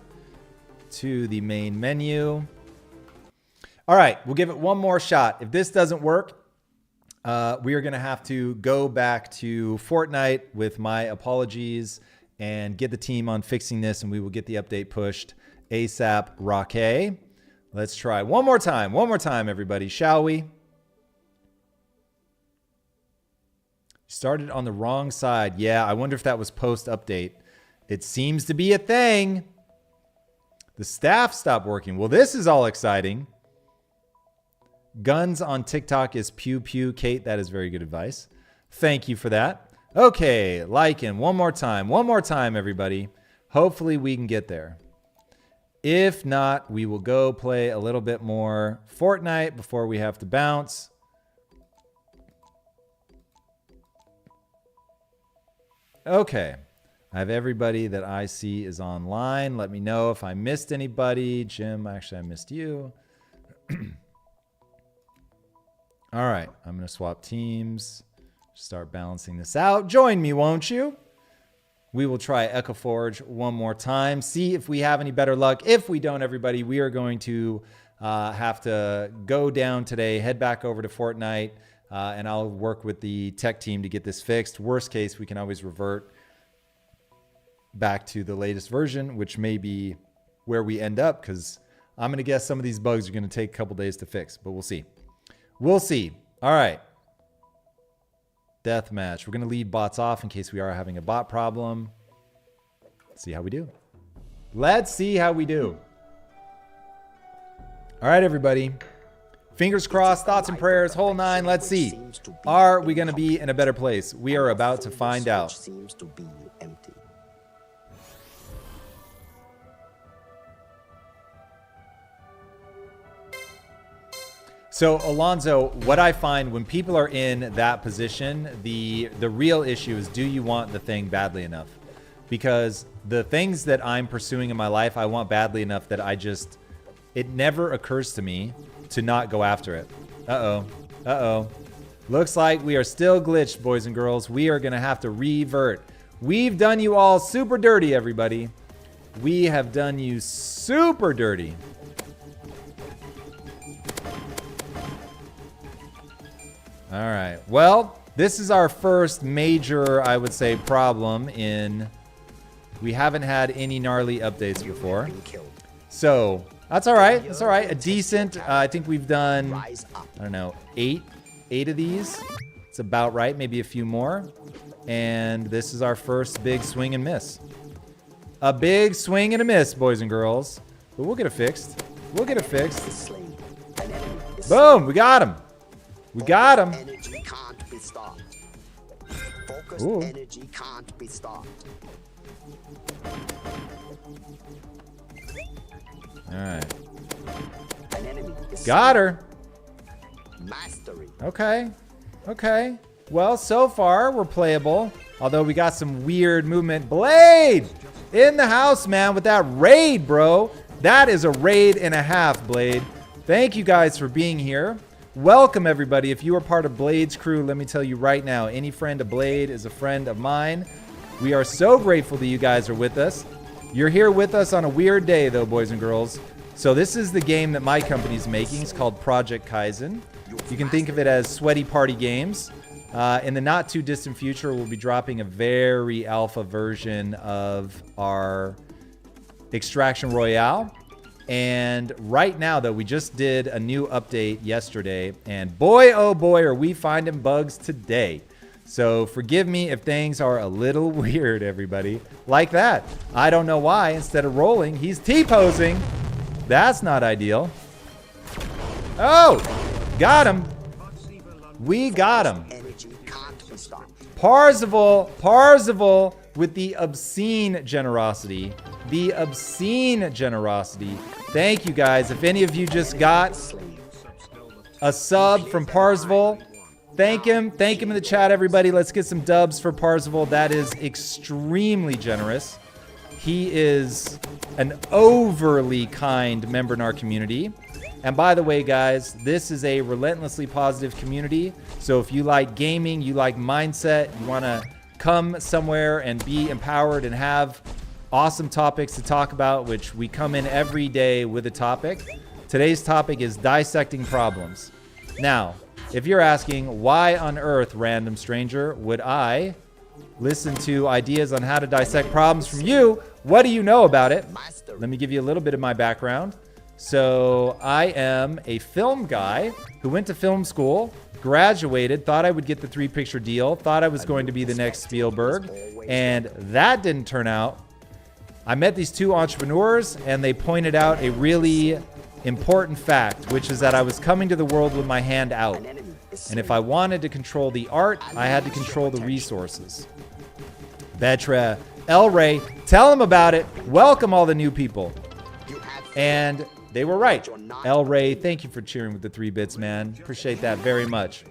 to the main menu. All right, we'll give it one more shot. If this doesn't work, we are going to have to go back to Fortnite with my apologies and get the team on fixing this, and we will get the update pushed ASAP. Rocket. Let's try one more time, everybody, shall we? Started on the wrong side. Yeah, I wonder if that was post-update. It seems to be a thing. The staff stopped working. Well, this is all exciting. Guns on TikTok is pew pew. Kate, that is very good advice. Thank you for that. Okay, Lycan, one more time, everybody. Hopefully we can get there. If not, we will go play a little bit more Fortnite before we have to bounce. Okay, I have everybody that I see is online. Let me know if I missed anybody. Jim, actually I missed you. All right, I'm going to swap teams, start balancing this out. Join me, won't you? We will try Echo Forge one more time, see if we have any better luck. If we don't, everybody, we are going to have to go down today, head back over to Fortnite, and I'll work with the tech team to get this fixed. Worst case, we can always revert back to the latest version, which may be where we end up, because I'm going to guess some of these bugs are going to take a couple days to fix, but we'll see. We'll see. All right. Deathmatch. We're going to leave bots off in case we are having a bot problem. Let's see how we do. Let's see how we do. All right, everybody. Fingers crossed, thoughts and prayers, whole nine. Let's see. Are we going to be in a better place? We are about to find out. Seems to be empty. So, Alonzo, what I find when people are in that position, the real issue is, do you want the thing badly enough? Because the things that I'm pursuing in my life, I want badly enough that it never occurs to me to not go after it. Uh-oh. Looks like we are still glitched, boys and girls. We are going to have to revert. We've done you all super dirty, everybody. We have done you super dirty. All right. Well, this is our first major, I would say, problem in... We haven't had any gnarly updates before. So, that's all right. That's all right. A decent... I think we've done, I don't know, eight of these. It's about right. Maybe a few more. And this is our first big swing and miss. A big swing and a miss, boys and girls. But we'll get it fixed. We'll get it fixed. Boom! We got him. We got him. Energy can't be stopped. Focused Ooh. energy can't be stopped. All right. An enemy is Got her. mastery. Okay. Okay. Well, so far, we're playable. Although we got some weird movement. Blade! In the house, man, with that raid, bro. That is a raid and a half, Blade. Thank you guys for being here. Welcome, everybody. If you are part of Blade's crew, let me tell you right now, any friend of Blade is a friend of mine. We are so grateful that you guys are with us. You're here with us on a weird day, though, boys and girls. So this is the game that my company's making. It's called Project Kyzen. You can think of it as sweaty party games. In the not too distant future, we'll be dropping a very alpha version of our Extraction Royale. And right now, though, we just did a new update yesterday, and boy, oh boy, are we finding bugs today. So forgive me if things are a little weird, everybody. Like that. I don't know why. Instead of rolling, he's T-posing. That's not ideal. Oh, got him. We got him. Energy can't be stopped. Parzival with the obscene generosity. The obscene generosity. Thank you, guys. If any of you just got a sub from Parzival, thank him. Thank him in the chat, everybody. Let's get some dubs for Parzival. That is extremely generous. He is an overly kind member in our community. And by the way, guys, this is a relentlessly positive community. So if you like gaming, you like mindset, you want to come somewhere and be empowered and have awesome topics to talk about, which we come in every day with a topic. Today's topic is dissecting problems. Now, if you're asking, why on earth, random stranger, would I listen to ideas on how to dissect problems from you? What do you know about it? Let me give you a little bit of my background. So I am a film guy who went to film school, graduated, thought I would get the 3-picture deal, thought I was going to be the next Spielberg, and that didn't turn out. I met these two entrepreneurs, and they pointed out a really important fact, which is that I was coming to the world with my hand out. And if I wanted to control the art, I had to control the resources. Betre, El Rey, tell them about it. Welcome all the new people. And they were right. El Rey, thank you for cheering with the 3 bits, man. Appreciate that very much.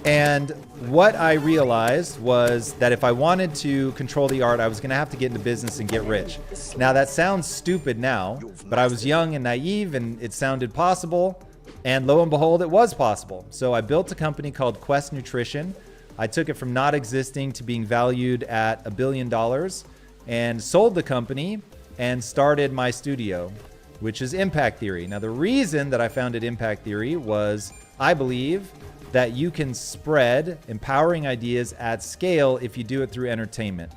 And what I realized was that if I wanted to control the art, I was going to have to get into business and get rich. Now, that sounds stupid now, but I was young and naive, and it sounded possible. And lo and behold, it was possible. So I built a company called Quest Nutrition. I took it from not existing to being valued at $1 billion and sold the company and started my studio, which is Impact Theory. Now, the reason that I founded Impact Theory was I believe that you can spread empowering ideas at scale if you do it through entertainment.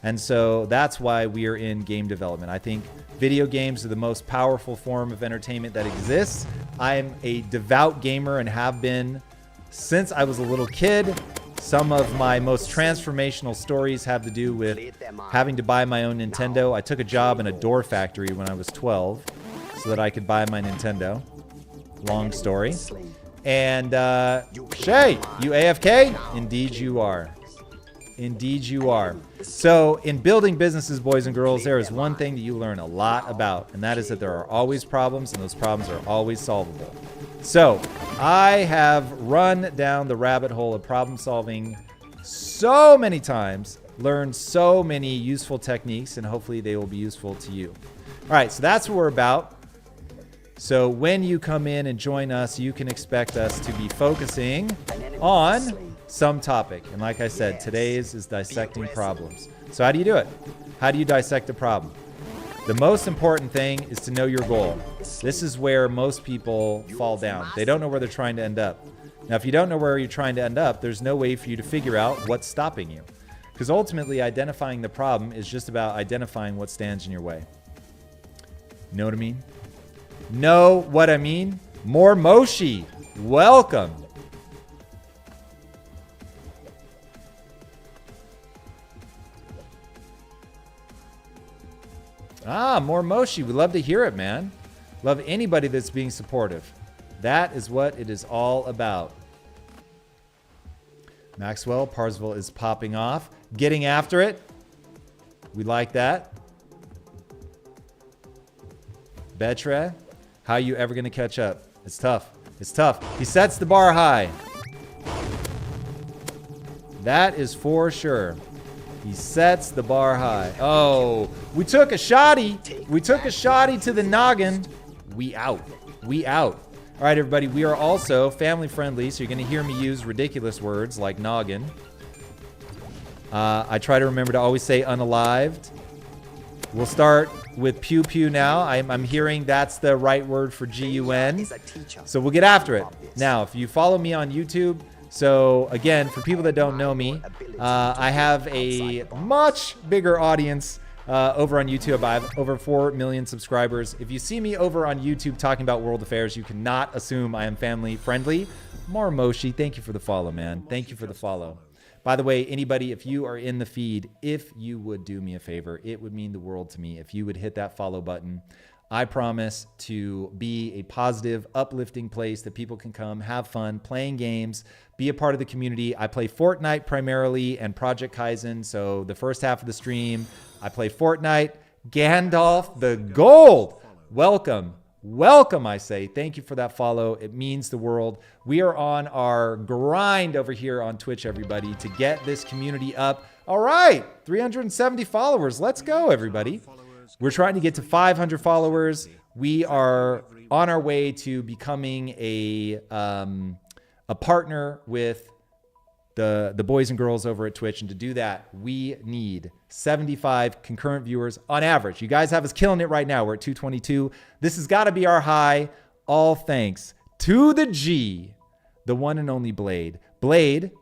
And so that's why we are in game development. I think video games are the most powerful form of entertainment that exists. I'm a devout gamer and have been since I was a little kid. Some of my most transformational stories have to do with having to buy my own Nintendo. I took a job in a door factory when I was 12 so that I could buy my Nintendo. Long story. And Shay, you AFK? Indeed you are. Indeed you are. So in building businesses, boys and girls, there is one thing that you learn a lot about, and that is that there are always problems, and those problems are always solvable. So I have run down the rabbit hole of problem solving so many times, learned so many useful techniques, and hopefully they will be useful to you. All right, so that's what we're about. So when you come in and join us, you can expect us to be focusing on some topic. And like I said, today's is dissecting problems. So how do you do it? How do you dissect a problem? The most important thing is to know your goal. This is where most people fall down. They don't know where they're trying to end up. Now, if you don't know where you're trying to end up, there's no way for you to figure out what's stopping you. Because ultimately, identifying the problem is just about identifying what stands in your way. Know what I mean? Know what I mean? More Moshi, welcome. Ah, more Moshi. We love to hear it, man. Love anybody that's being supportive. That is what it is all about. Maxwell, Parzival is popping off. Getting after it. We like that. Betre, how are you ever going to catch up? It's tough. It's tough. He sets the bar high. That is for sure. He sets the bar high. Oh, we took a shotty. We took a shotty to the noggin. We out. We out. All right, everybody. We are also family friendly, so you're going to hear me use ridiculous words like noggin. I try to remember to always say unalived. We'll start with pew pew now. I'm hearing that's the right word for GUN. So we'll get after it. Now, if you follow me on YouTube, So again, for people that don't know me, I have a much bigger audience over on YouTube. I have over 4 million subscribers. If you see me over on YouTube talking about world affairs, you cannot assume I am family friendly. Moshi, thank you for the follow, man. Thank you for the follow. By the way, anybody, if you are in the feed, if you would do me a favor, it would mean the world to me if you would hit that follow button. I promise to be a positive, uplifting place that people can come, have fun, playing games, be a part of the community. I play Fortnite primarily and Project Kyzen. So the first half of the stream, I play Fortnite. Gandalf the Gold. Welcome. Welcome, I say. Thank you for that follow. It means the world. We are on our grind over here on Twitch, everybody, to get this community up. All right, 370 followers. Let's go, everybody. We're trying to get to 500 followers. We are on our way to becoming a partner with the boys and girls over at Twitch. And to do that, we need 75 concurrent viewers on average. You guys have us killing it right now. We're at 222. This has got to be our high. All thanks to the G, the one and only Blade. Blade,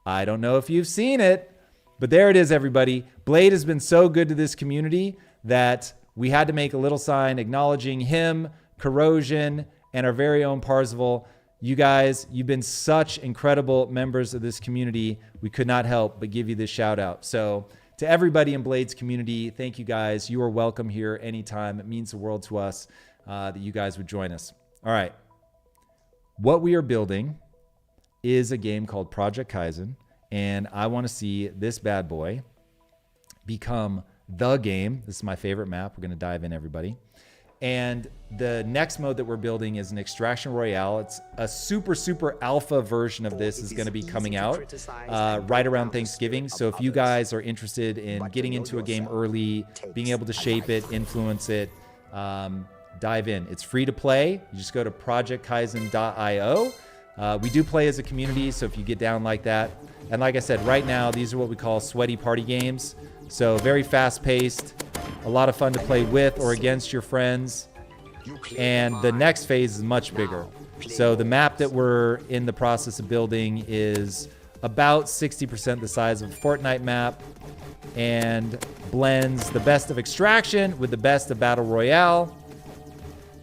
I don't know if you've seen it, but there it is, everybody. Blade has been so good to this community that we had to make a little sign acknowledging him, Corrosion, and our very own Parzival. You guys, you've been such incredible members of this community. We could not help but give you this shout out. So to everybody in Blade's community, thank you guys. You are welcome here anytime. It means the world to us that you guys would join us. All right. What we are building is a game called Project Kyzen, and I want to see this bad boy become the game. This is my favorite map. We're going to dive in, everybody. And the next mode that we're building is an Extraction Royale. It's a super alpha version of this is going to be coming out right around Thanksgiving. So if you guys are interested in getting into a game early, being able to shape it, influence it, dive in. It's free to play. You just go to projectkyzen.io. We do play as a community, so if you get down like that. And like I said, right now, these are what we call sweaty party games. So very fast-paced, a lot of fun to play with or against your friends. And the next phase is much bigger. So the map that we're in the process of building is about 60% the size of a Fortnite map and blends the best of Extraction with the best of Battle Royale.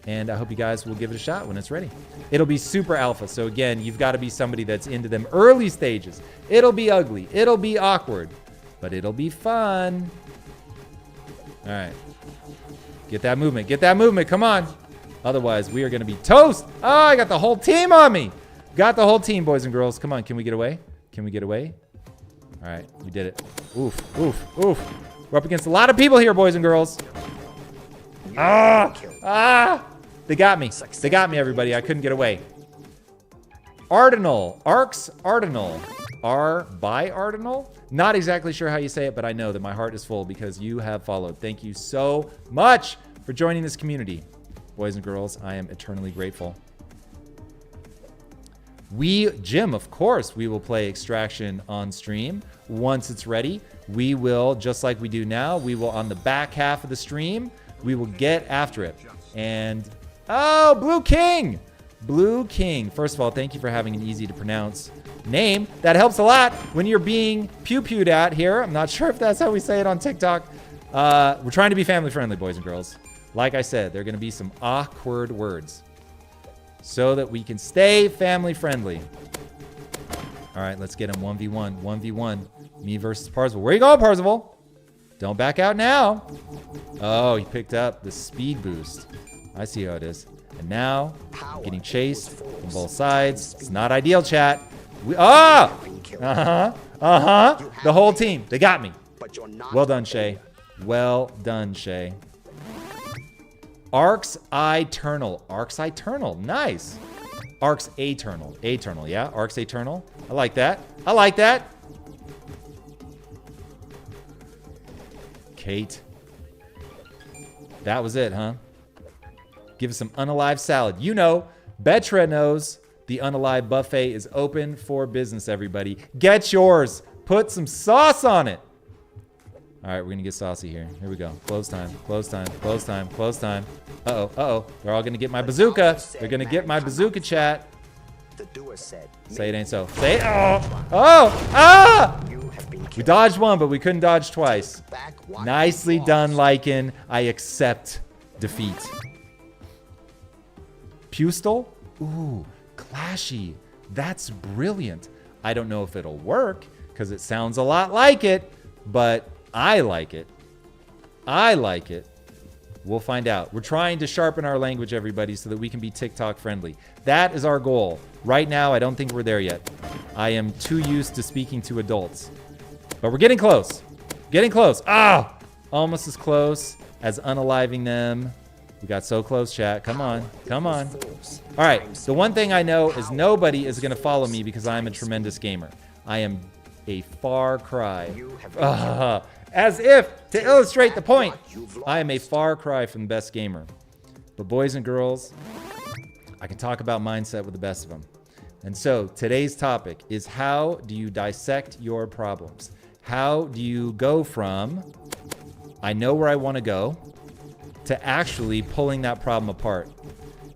And I hope you guys will give it a shot when it's ready. It'll be super alpha. So again, you've got to be somebody that's into them early stages. It'll be ugly. It'll be awkward. But it'll be fun. All right. Get that movement. Get that movement. Come on. Otherwise, we are going to be toast. Oh, I got the whole team on me. Got the whole team, boys and girls. Come on. Can we get away? Can we get away? All right. We did it. Oof. Oof. Oof. We're up against a lot of people here, boys and girls. They got me. They got me, everybody. I couldn't get away. Ardinal. Arcs Ardinal. R by Ardinal? Not exactly sure how you say it, but I know that my heart is full because you have followed. Thank you so much for joining this community. Boys and girls, I am eternally grateful. Jim, of course, we will play Extraction on stream. Once it's ready, we will, just like we do now, we will, on the back half of the stream, we will get after it. And, oh, Blue King! Blue King. First of all, thank you for having an easy to pronounce name. That helps a lot when you're being pew-pewed at here. I'm not sure if that's how we say it on TikTok. We're trying to be family friendly, boys and girls. Like I said, there are going to be some awkward words so that we can stay family friendly. All right, let's get him 1v1. 1v1. Me versus Parzival. Where you going, Parzival? Don't back out now. Oh, he picked up the speed boost. I see how it is. And now, getting chased from both sides. It's not ideal, chat. The whole team. They got me. Well done, Shay. Well done, Shay. Arcs Eternal. Arcs Eternal. Nice. Arcs Eternal. Eternal, yeah? Arcs Eternal. I like that. I like that. Kate. That was it, huh? Give us some unalive salad. You know, Betra knows the unalive buffet is open for business, everybody. Get yours. Put some sauce on it. All right, we're going to get saucy here. Here we go. Close time. Close time. Close time. Close time. Uh-oh. Uh-oh. They're all going to get my bazooka. They're going to get my bazooka, chat. The doer said, Say it ain't so. Say it. Oh! Oh! Ah! you have been We killed. dodged one, but we couldn't dodge twice. Back what Nicely you lost. done, Lycan. I accept defeat. Pustel? Ooh, clashy. That's brilliant. I don't know if it'll work because it sounds a lot like it, but I like it. I like it. We'll find out. We're trying to sharpen our language, everybody, so that we can be TikTok friendly. That is our goal. Right now, I don't think we're there yet. I am too used to speaking to adults. But we're getting close. Getting close. Ah! Almost as close as unaliving them. We got so close, chat. Come on. Come on. All right. The one thing I know is nobody is going to follow me because I'm a tremendous gamer. I am a far cry. As if to illustrate the point, I am a far cry from the best gamer. But boys and girls, I can talk about mindset with the best of them. And so today's topic is, how do you dissect your problems? How do you go from, I know where I want to go, to actually pulling that problem apart?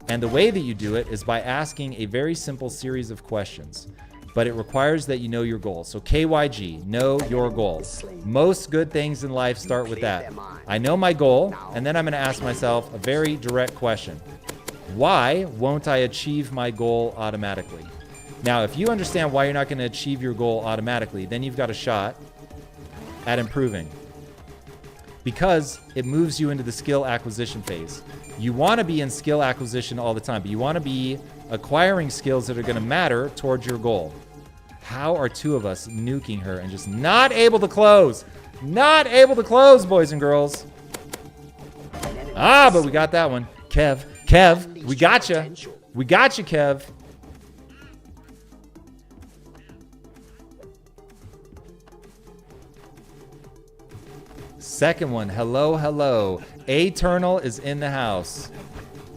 And the way that you do it is by asking a very simple series of questions. But it requires that you know your goal. So KYG, know your goal. Most good things in life start with that. I know my goal, and then I'm going to ask myself a very direct question. Why won't I achieve my goal automatically? Now, if you understand why you're not going to achieve your goal automatically, then you've got a shot at improving, because it moves you into the skill acquisition phase. You want to be in skill acquisition all the time, but you want to be acquiring skills that are going to matter towards your goal. How are two of us nuking her and just not able to close? Not able to close, boys and girls. Ah, but we got that one. Kev, we got you. We got you, Kev. Second one, hello. Eternal is in the house.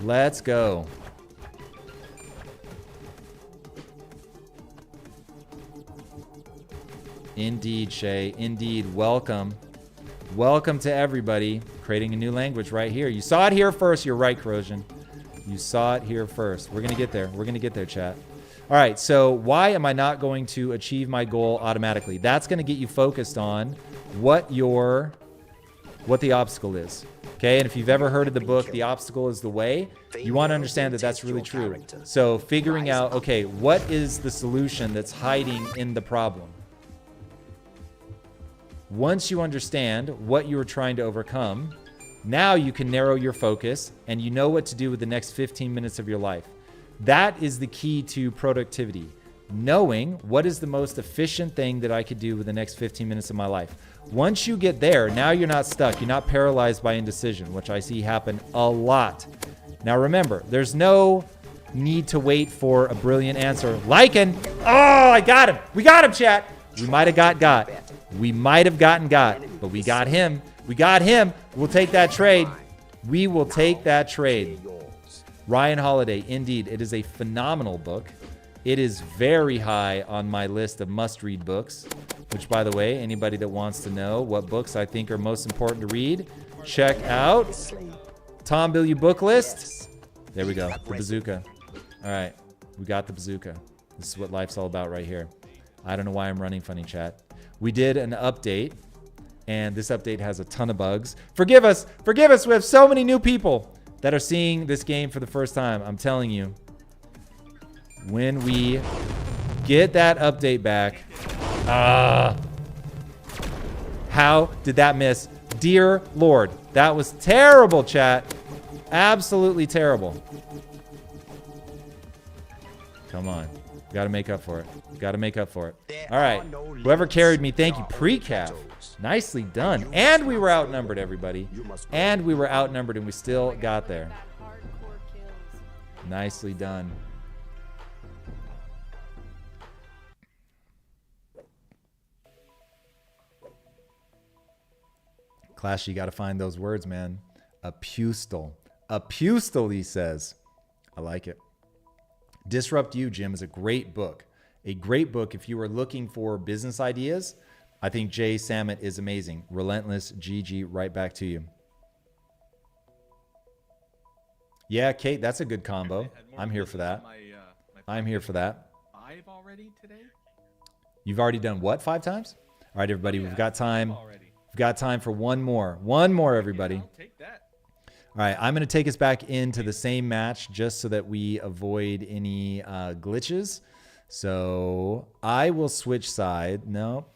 Let's go. Indeed, Shay. Indeed. Welcome. Welcome to everybody. Creating a new language right here. You saw it here first. You're right, Corrosion. You saw it here first. We're going to get there. We're going to get there, chat. All right. So why am I not going to achieve my goal automatically? That's going to get you focused on what the obstacle is. Okay. And if you've ever heard of the book, The Obstacle is the Way, you want to understand that that's really true. So figuring out, okay, what is the solution that's hiding in the problem? Once you understand what you are trying to overcome, now you can narrow your focus and you know what to do with the next 15 minutes of your life. That is the key to productivity. Knowing what is the most efficient thing that I could do with the next 15 minutes of my life. Once you get there, now you're not stuck. You're not paralyzed by indecision, which I see happen a lot. Now remember, there's no need to wait for a brilliant answer. Lycan! Oh, I got him! We got him, chat! We might have got. We might have gotten got, but we got him. We got him. We'll take that trade. We will take that trade. Ryan Holiday, indeed, it is a phenomenal book. It is very high on my list of must-read books, which, by the way, anybody that wants to know what books I think are most important to read, check out Tom Bilyeu book list. There we go, the bazooka. All right, we got the bazooka. This is what life's all about right here. I don't know why I'm running funny, chat. We did an update, and this update has a ton of bugs. Forgive us. Forgive us. We have so many new people that are seeing this game for the first time. I'm telling you, when we get that update back, how did that miss? Dear Lord, that was terrible, chat. Absolutely terrible. Come on. Got to make up for it. Got to make up for it. All right. Whoever carried me, thank you. Pre-calf. Nicely done. And we were outnumbered, everybody. And we were outnumbered, and we still got there. Nicely done. Clash, you got to find those words, man. A pustel. A pustel, he says. I like it. Disrupt You, Jim, is a great book. A great book if you are looking for business ideas. I think Jay Samet is amazing. Relentless, GG, right back to you. Yeah, Kate, that's a good combo. I'm here for that. My I'm here for that. 5 already today? You've already done what, 5 times? All right, everybody, we've got time. Already. We've got time for one more. One more, everybody. I'll take that. All right, I'm going to take us back into the same match just so that we avoid any glitches. So I will switch side. No,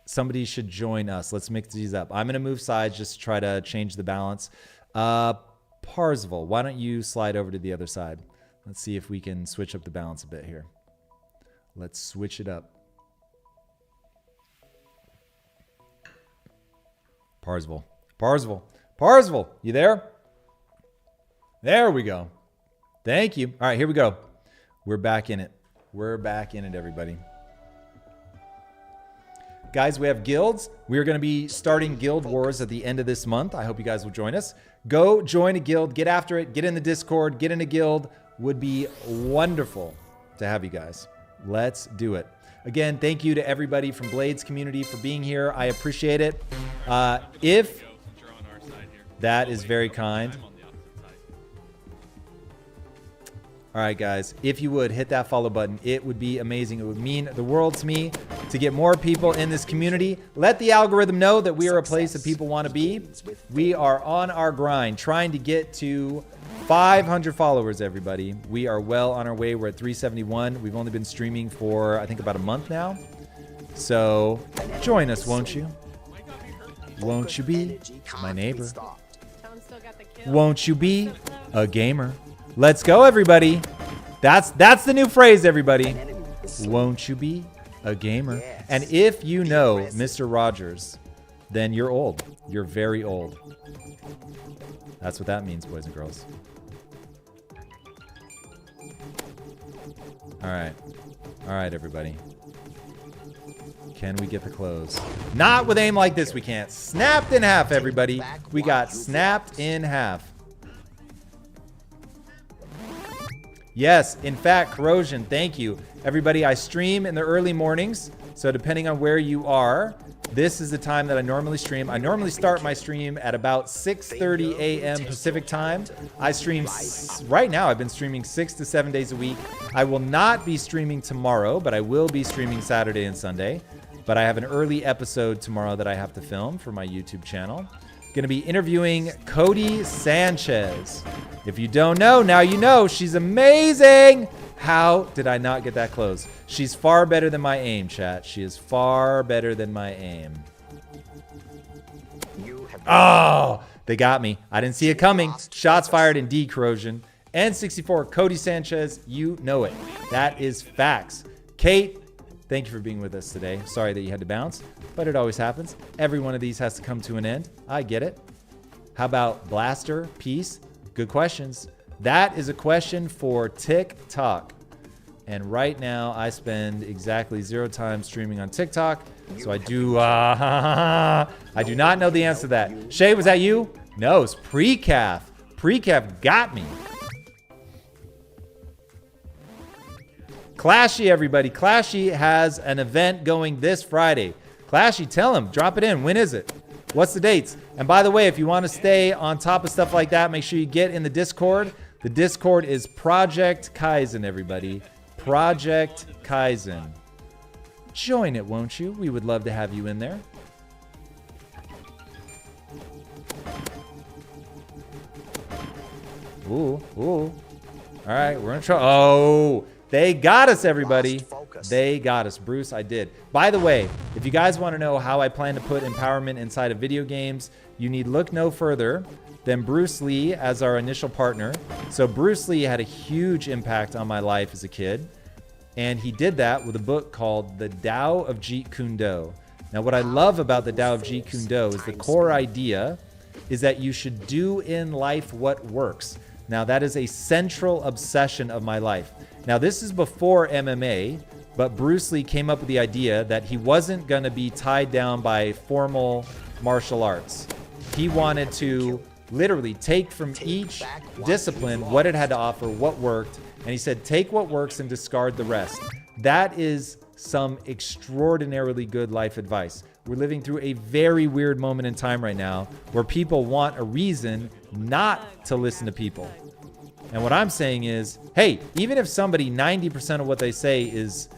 somebody should join us. Let's mix these up. I'm going to move sides just to try to change the balance. Parzival, why don't you slide over to the other side? Let's see if we can switch up the balance a bit here. Let's switch it up. Parzival, Parzival, Parzival, you there? There we go. Thank you. All right, here we go. We're back in it. We're back in it, everybody. Guys, we have guilds. We are going to be starting Guild Wars at the end of this month. I hope you guys will join us. Go join a guild. Get after it. Get in the Discord. Get in a guild. Would be wonderful to have you guys. Let's do it. Again, thank you to everybody from Blades community for being here. I appreciate it. If that is very kind. All right, guys, if you would hit that follow button, it would be amazing. It would mean the world to me to get more people in this community. Let the algorithm know that we are a place that people want to be. We are on our grind, trying to get to 500 followers, everybody. We are well on our way. We're at 371. We've only been streaming for, I think, about a month now. So join us, won't you? Won't you be my neighbor? Won't you be a gamer? Let's go, everybody. That's the new phrase, everybody. Won't you be a gamer? And if you know Mr. Rogers, then you're old. You're very old. That's what that means, boys and girls. All right. All right, everybody. Can we get the close? Not with aim like this, we can't. Snapped in half, everybody. We got snapped in half. Yes, in fact, Corrosion, thank you. Everybody, I stream in the early mornings, so depending on where you are, this is the time that I normally stream. I normally start my stream at about 6:30 a.m. Pacific time. I stream, right now I've been streaming 6 to 7 days a week. I will not be streaming tomorrow, but I will be streaming Saturday and Sunday. But I have an early episode tomorrow that I have to film for my YouTube channel. Going to be interviewing Cody Sanchez. If you don't know, now you know. She's amazing. How did I not get that close? She's far better than my aim, chat. She is far better than my aim. Oh, they got me. I didn't see it coming. Shots fired in D, Corrosion. N64, Cody Sanchez, you know it. That is facts. Kate, thank you for being with us today. Sorry that you had to bounce, but it always happens. Every one of these has to come to an end. I get it. How about Blaster, Peace? Good questions. That is a question for TikTok. And right now I spend exactly 0 time streaming on TikTok. So I do not know the answer to that. Shay, was that you? No, it's Precaf. Precaf got me. Clashy, everybody. Clashy has an event going this Friday. Clashy, tell him. Drop it in. When is it? What's the dates? And by the way, if you want to stay on top of stuff like that, make sure you get in the Discord. The Discord is Project Kyzen, everybody. Project Kyzen. Join it, won't you? We would love to have you in there. Ooh, ooh. All right, we're in trouble. Oh, they got us, everybody. They got us. Bruce, I did. By the way, if you guys want to know how I plan to put empowerment inside of video games, you need look no further than Bruce Lee as our initial partner. So Bruce Lee had a huge impact on my life as a kid. And he did that with a book called The Tao of Jeet Kune Do. Now, what I love about the Tao of Jeet Kune Do is the core idea is that you should do in life what works. Now, that is a central obsession of my life. Now, this is before MMA, but Bruce Lee came up with the idea that he wasn't going to be tied down by formal martial arts. He wanted to literally take from each discipline what it had to offer, what worked, and he said, take what works and discard the rest. That is some extraordinarily good life advice. We're living through a very weird moment in time right now where people want a reason not to listen to people. And what I'm saying is, hey, even if somebody 90% of what they say is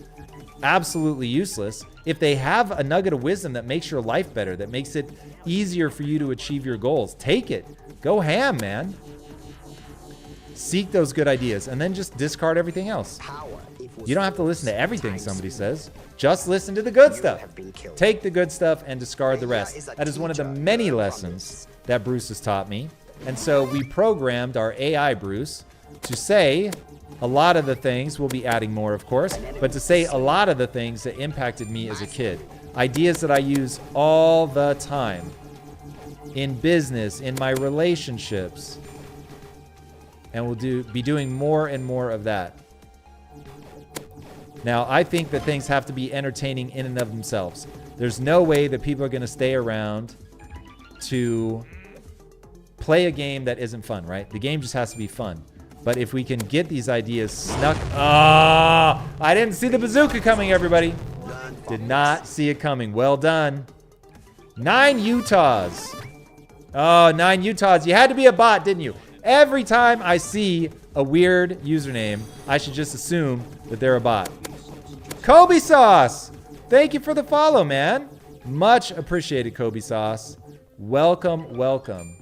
absolutely useless, if they have a nugget of wisdom that makes your life better, that makes it easier for you to achieve your goals, take it. Go ham, man. Seek those good ideas and then just discard everything else. You don't have to listen to everything somebody says. Just listen to the good stuff. Take the good stuff and discard the rest. That is one of the many lessons that Bruce has taught me. And so we programmed our AI, Bruce, to say a lot of the things, we'll be adding more, of course, but to say a lot of the things that impacted me as a kid. Ideas that I use all the time in business, in my relationships. And we'll be doing more and more of that. Now, I think that things have to be entertaining in and of themselves. There's no way that people are going to stay around to play a game that isn't fun, right? The game just has to be fun. But if we can get these ideas snuck... Oh, I didn't see the bazooka coming, everybody. Did not see it coming. Well done. 9 Utahs. Oh, 9 Utahs. You had to be a bot, didn't you? Every time I see a weird username, I should just assume that they're a bot. Kobe Sauce. Thank you for the follow, man. Much appreciated, Kobe Sauce. Welcome, welcome.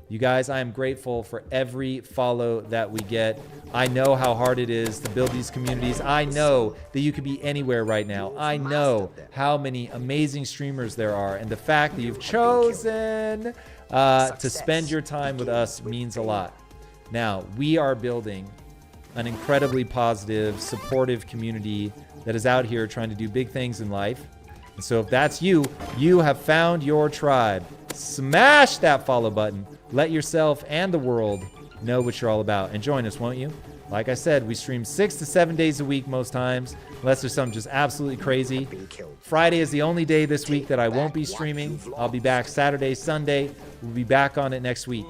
You guys, I am grateful for every follow that we get. I know how hard it is to build these communities. I know that you could be anywhere right now. I know how many amazing streamers there are. And the fact that you've chosen to spend your time with us means a lot. Now, we are building an incredibly positive, supportive community that is out here trying to do big things in life. And so if that's you, you have found your tribe. Smash that follow button. Let yourself and the world know what you're all about. And join us, won't you? Like I said, we stream 6 to 7 days a week most times, unless there's something just absolutely crazy. Friday is the only day this week that I won't be streaming. I'll be back Saturday, Sunday. We'll be back on it next week.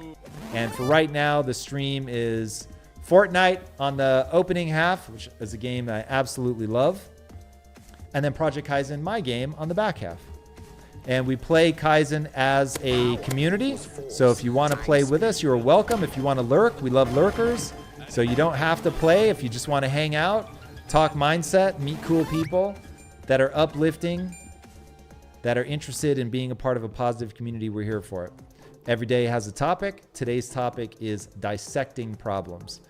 And for right now, the stream is Fortnite on the opening half, which is a game that I absolutely love. And then Project Kyzen, my game, on the back half. And we play Kyzen as a community. So if you want to play with us, you're welcome. If you want to lurk, we love lurkers. So you don't have to play. If you just want to hang out, talk mindset, meet cool people that are uplifting, that are interested in being a part of a positive community, we're here for it. Every day has a topic. Today's topic is dissecting problems.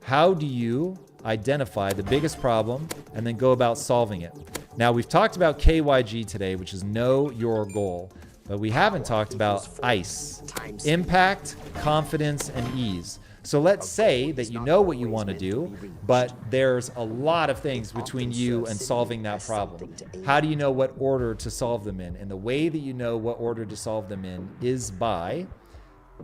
How do you identify the biggest problem and then go about solving it? Now, we've talked about KYG today, which is know your goal, but we haven't talked about ICE, impact, confidence, and ease. So let's say that you know what you want to do, but there's a lot of things between you and solving that problem. How do you know what order to solve them in? And the way that you know what order to solve them in is by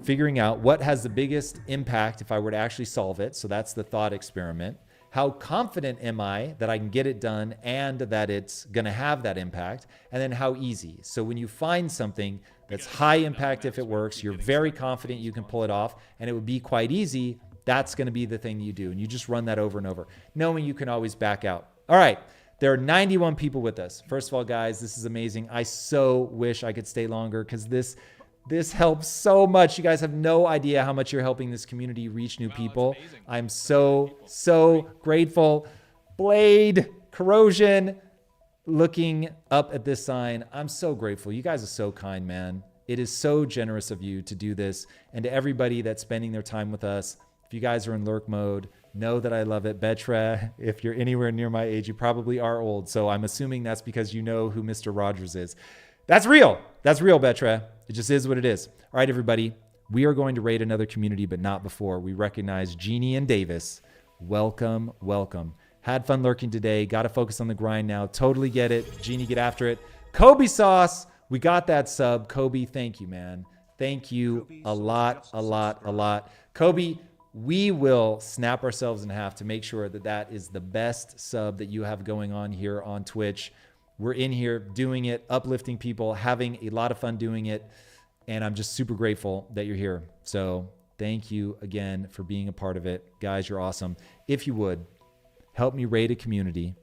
figuring out what has the biggest impact if I were to actually solve it. So that's the thought experiment. How confident am I that I can get it done and that it's going to have that impact? And then how easy. So when you find something that's high impact, if it works, you're very confident you can pull it off and it would be quite easy. That's going to be the thing you do. And you just run that over and over, knowing you can always back out. All right. There are 91 people with us. First of all, guys, this is amazing. I so wish I could stay longer because this helps so much. You guys have no idea how much you're helping this community reach new people. I'm so grateful. Blade, Corrosion, looking up at this sign. I'm so grateful. You guys are so kind, man. It is so generous of you to do this. And to everybody that's spending their time with us, if you guys are in lurk mode, know that I love it. Betra, if you're anywhere near my age, you probably are old. So I'm assuming that's because you know who Mr. Rogers is. That's real. That's real, Betra. It just is what it is. All right, everybody. We are going to raid another community, but not before we recognize Jeannie and Davis. Welcome, welcome. Had fun lurking today. Got to focus on the grind now. Totally get it. Jeannie, get after it. Kobe Sauce. We got that sub. Kobe, thank you, man. Thank you a lot. Kobe, we will snap ourselves in half to make sure that that is the best sub that you have going on here on Twitch. We're in here doing it, uplifting people, having a lot of fun doing it. And I'm just super grateful that you're here. So thank you again for being a part of it. Guys, you're awesome. If you would, help me raid a community.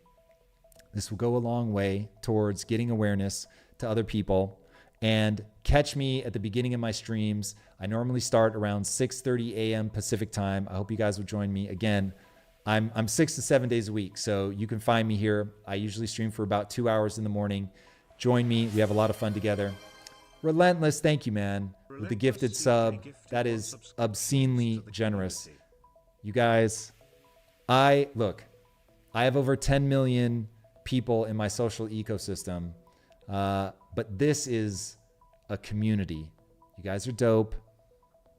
This will go a long way towards getting awareness to other people and catch me at the beginning of my streams. I normally start around 6:30 a.m. Pacific time. I hope you guys will join me. Again, I'm 6 to 7 days a week, so you can find me here. I usually stream for about 2 hours in the morning. Join me. We have a lot of fun together. Relentless, thank you, man, with the gifted sub. That is obscenely generous. You guys, I have over 10 million people in my social ecosystem, but this is a community. You guys are dope.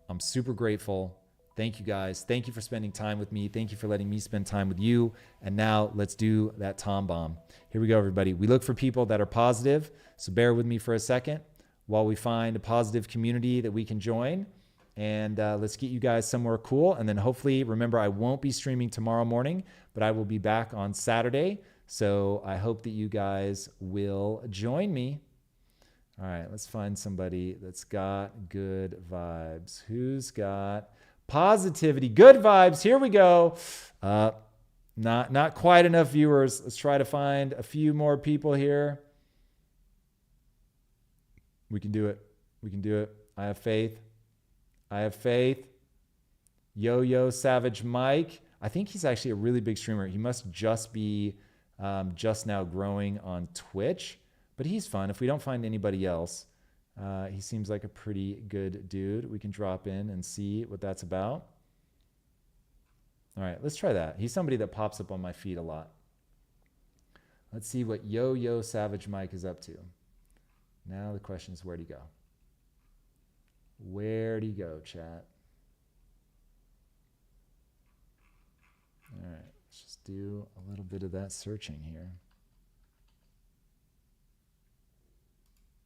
I'm super grateful. Thank you guys. Thank you for spending time with me. Thank you for letting me spend time with you. And now let's do that Tom Bomb. Here we go, everybody. We look for people that are positive. So bear with me for a second while we find a positive community that we can join. And let's get you guys somewhere cool. And then hopefully, remember, I won't be streaming tomorrow morning, but I will be back on Saturday. So I hope that you guys will join me. All right, let's find somebody that's got good vibes. Who's got positivity? Good vibes. Here we go. Not quite enough viewers. Let's try to find a few more people here. We can do it. We can do it. I have faith. I have faith. Yo Savage Mike. I think he's actually a really big streamer. He must just be just now growing on Twitch, but he's fun. If we don't find anybody else, he seems like a pretty good dude. We can drop in and see what that's about. All right, let's try that. He's somebody that pops up on my feed a lot. Let's see what Yo Savage Mike is up to. Now the question is, where'd he go? Where'd he go, chat? All right, let's just do a little bit of that searching here.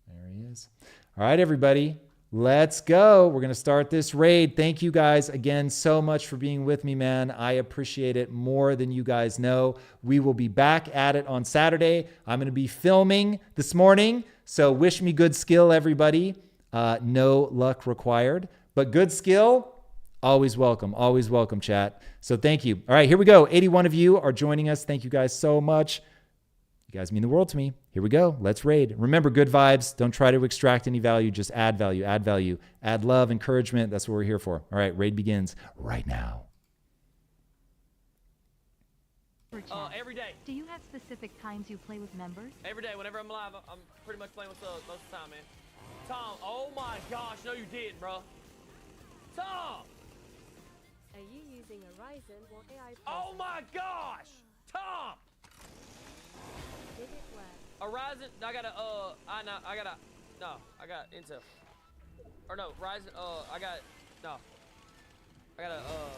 There he is. All right, everybody, let's go. We're going to start this raid. Thank you guys again so much for being with me, man. I appreciate it more than you guys know. We will be back at it on Saturday. I'm going to be filming this morning, so wish me good skill, everybody. No luck required, but good skill, always welcome, chat. So thank you. All right, here we go. 81 of you are joining us. Thank you guys so much. You guys mean the world to me. Here we go. Let's raid. Remember, good vibes. Don't try to extract any value. Just add value, add love, encouragement. That's what we're here for. All right, raid begins right now. Every day. Do you have specific times you play with members? Every day. Whenever I'm live, I'm pretty much playing with subs most of the time, man. Tom, oh my gosh, no you didn't, bro. Tom! Are you using a Ryzen or AI processor? Oh my gosh! Tom! Did it work? A Ryzen, I got Intel. Or no, Ryzen, I got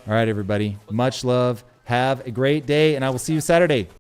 All right, everybody. Much love. Have a great day, and I will see you Saturday.